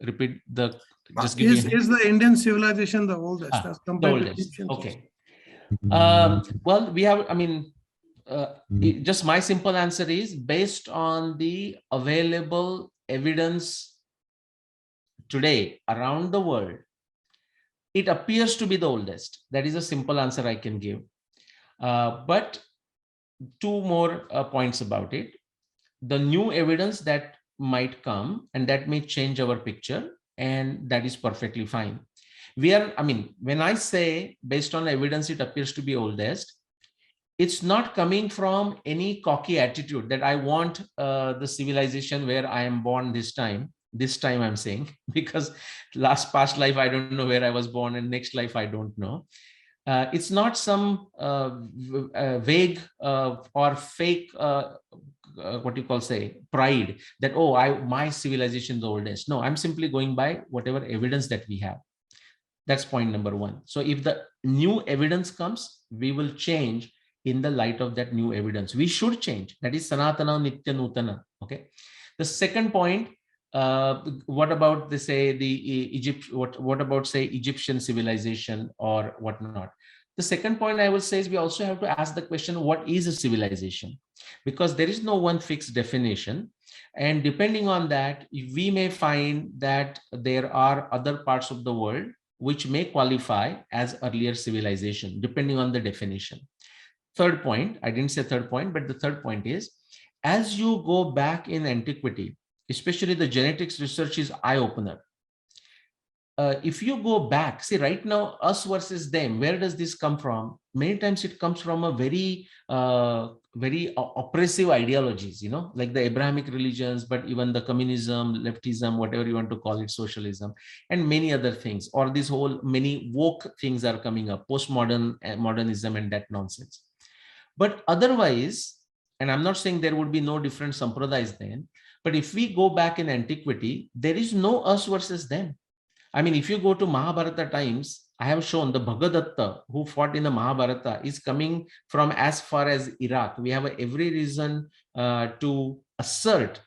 repeat the, just give me Is the Indian civilization the oldest as the compared to oldest? Egyptian? Okay. Well, we have, just my simple answer is based on the available evidence today around the world, it appears to be the oldest. That is a simple answer I can give. But two more points about it. The new evidence that might come, and that may change our picture, and that is perfectly fine. When I say based on evidence it appears to be oldest, it's not coming from any cocky attitude that I want the civilization where I am born this time I'm saying, because past life, I don't know where I was born, and next life, I don't know. It's not some vague or fake, pride that, my civilization is the oldest. No, I'm simply going by whatever evidence that we have. That's point number one. So if the new evidence comes, we will change in the light of that new evidence. We should change. That is Sanatana Nitya Nutana. Okay. The second point, what about what about Egyptian civilization or whatnot? The second point I will say is we also have to ask the question, what is a civilization? Because there is no one fixed definition. And depending on that, we may find that there are other parts of the world which may qualify as earlier civilization, depending on the definition. Third point, I didn't say third point, but the third point is, as you go back in antiquity, especially the genetics research is eye-opener. If you go back, see right now, us versus them, where does this come from? Many times it comes from a very, very oppressive ideologies, like the Abrahamic religions, but even the communism, leftism, whatever you want to call it, socialism, and many other things, or this whole many woke things are coming up, postmodern, modernism, and that nonsense. But otherwise, and I'm not saying there would be no different sampradayas then, but if we go back in antiquity, there is no us versus them. I mean, if you go to Mahabharata times, I have shown the Bhagadatta who fought in the Mahabharata is coming from as far as Iraq. We have every reason to assert,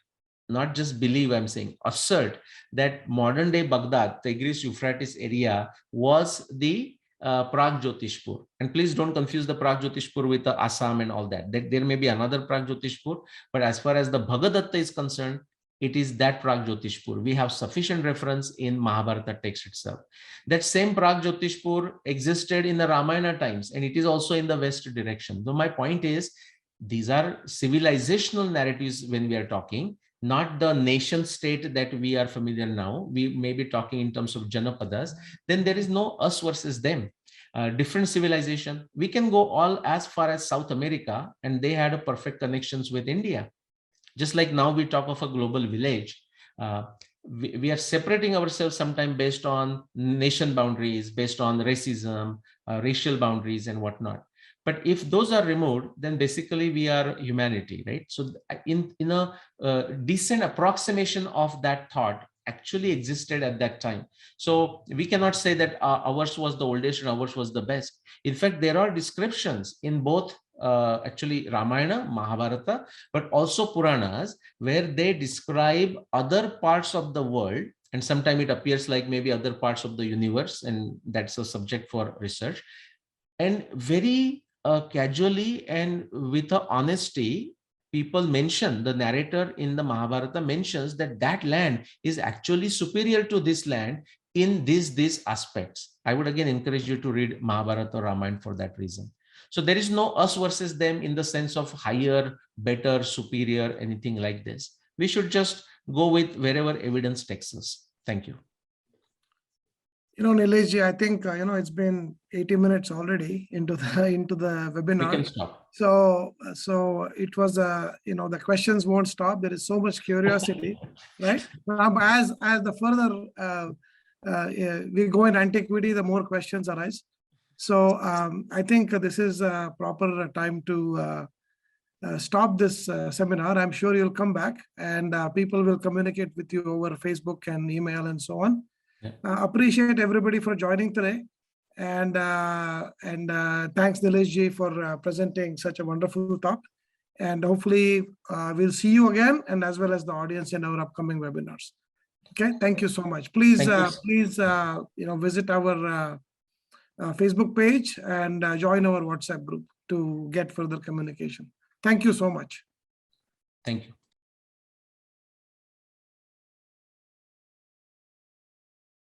not just believe, I'm saying assert that modern day Baghdad, Tigris Euphrates area was the Pragjotishpur. And please don't confuse the Pragjotishpur with the Assam and all that. There may be another Pragjotishpur, but as far as the Bhagadatta is concerned, it is that Pragjotishpur. We have sufficient reference in Mahabharata text itself. That same Pragjotishpur existed in the Ramayana times, and it is also in the west direction. So my point is, these are civilizational narratives when we are talking, not the nation state that we are familiar now. We may be talking in terms of Janapadas. Then there is no us versus them. Different civilization. We can go all as far as South America, and they had a perfect connections with India. Just like now we talk of a global village, we are separating ourselves sometimes based on nation boundaries, based on racism, racial boundaries and whatnot. But if those are removed, then basically we are humanity, right? So in a decent approximation of that thought actually existed at that time. So we cannot say that ours was the oldest and ours was the best. In fact, there are descriptions in both actually Ramayana, Mahabharata, but also Puranas, where they describe other parts of the world, and sometimes it appears like maybe other parts of the universe, and that's a subject for research. And very casually and with a honesty, people mention, the narrator in the Mahabharata mentions that that land is actually superior to this land in these aspects. I would again encourage you to read Mahabharata or Ramayana for that reason. So there is no us versus them in the sense of higher, better, superior, anything like this. We should just go with wherever evidence takes us. Thank you. Nilesh, I think, it's been 80 minutes already into the webinar. We can stop. So it was, the questions won't stop. There is so much curiosity, right? As the further we go in antiquity, the more questions arise. So I think this is a proper time to stop this seminar. I'm sure you'll come back and people will communicate with you over Facebook and email and so on. Yeah. Appreciate everybody for joining today. And thanks Nilesh ji for presenting such a wonderful talk. And hopefully we'll see you again, and as well as the audience in our upcoming webinars. Okay, thank you so much. Please, visit our Facebook page and join our WhatsApp group to get further communication. Thank you so much. Thank you.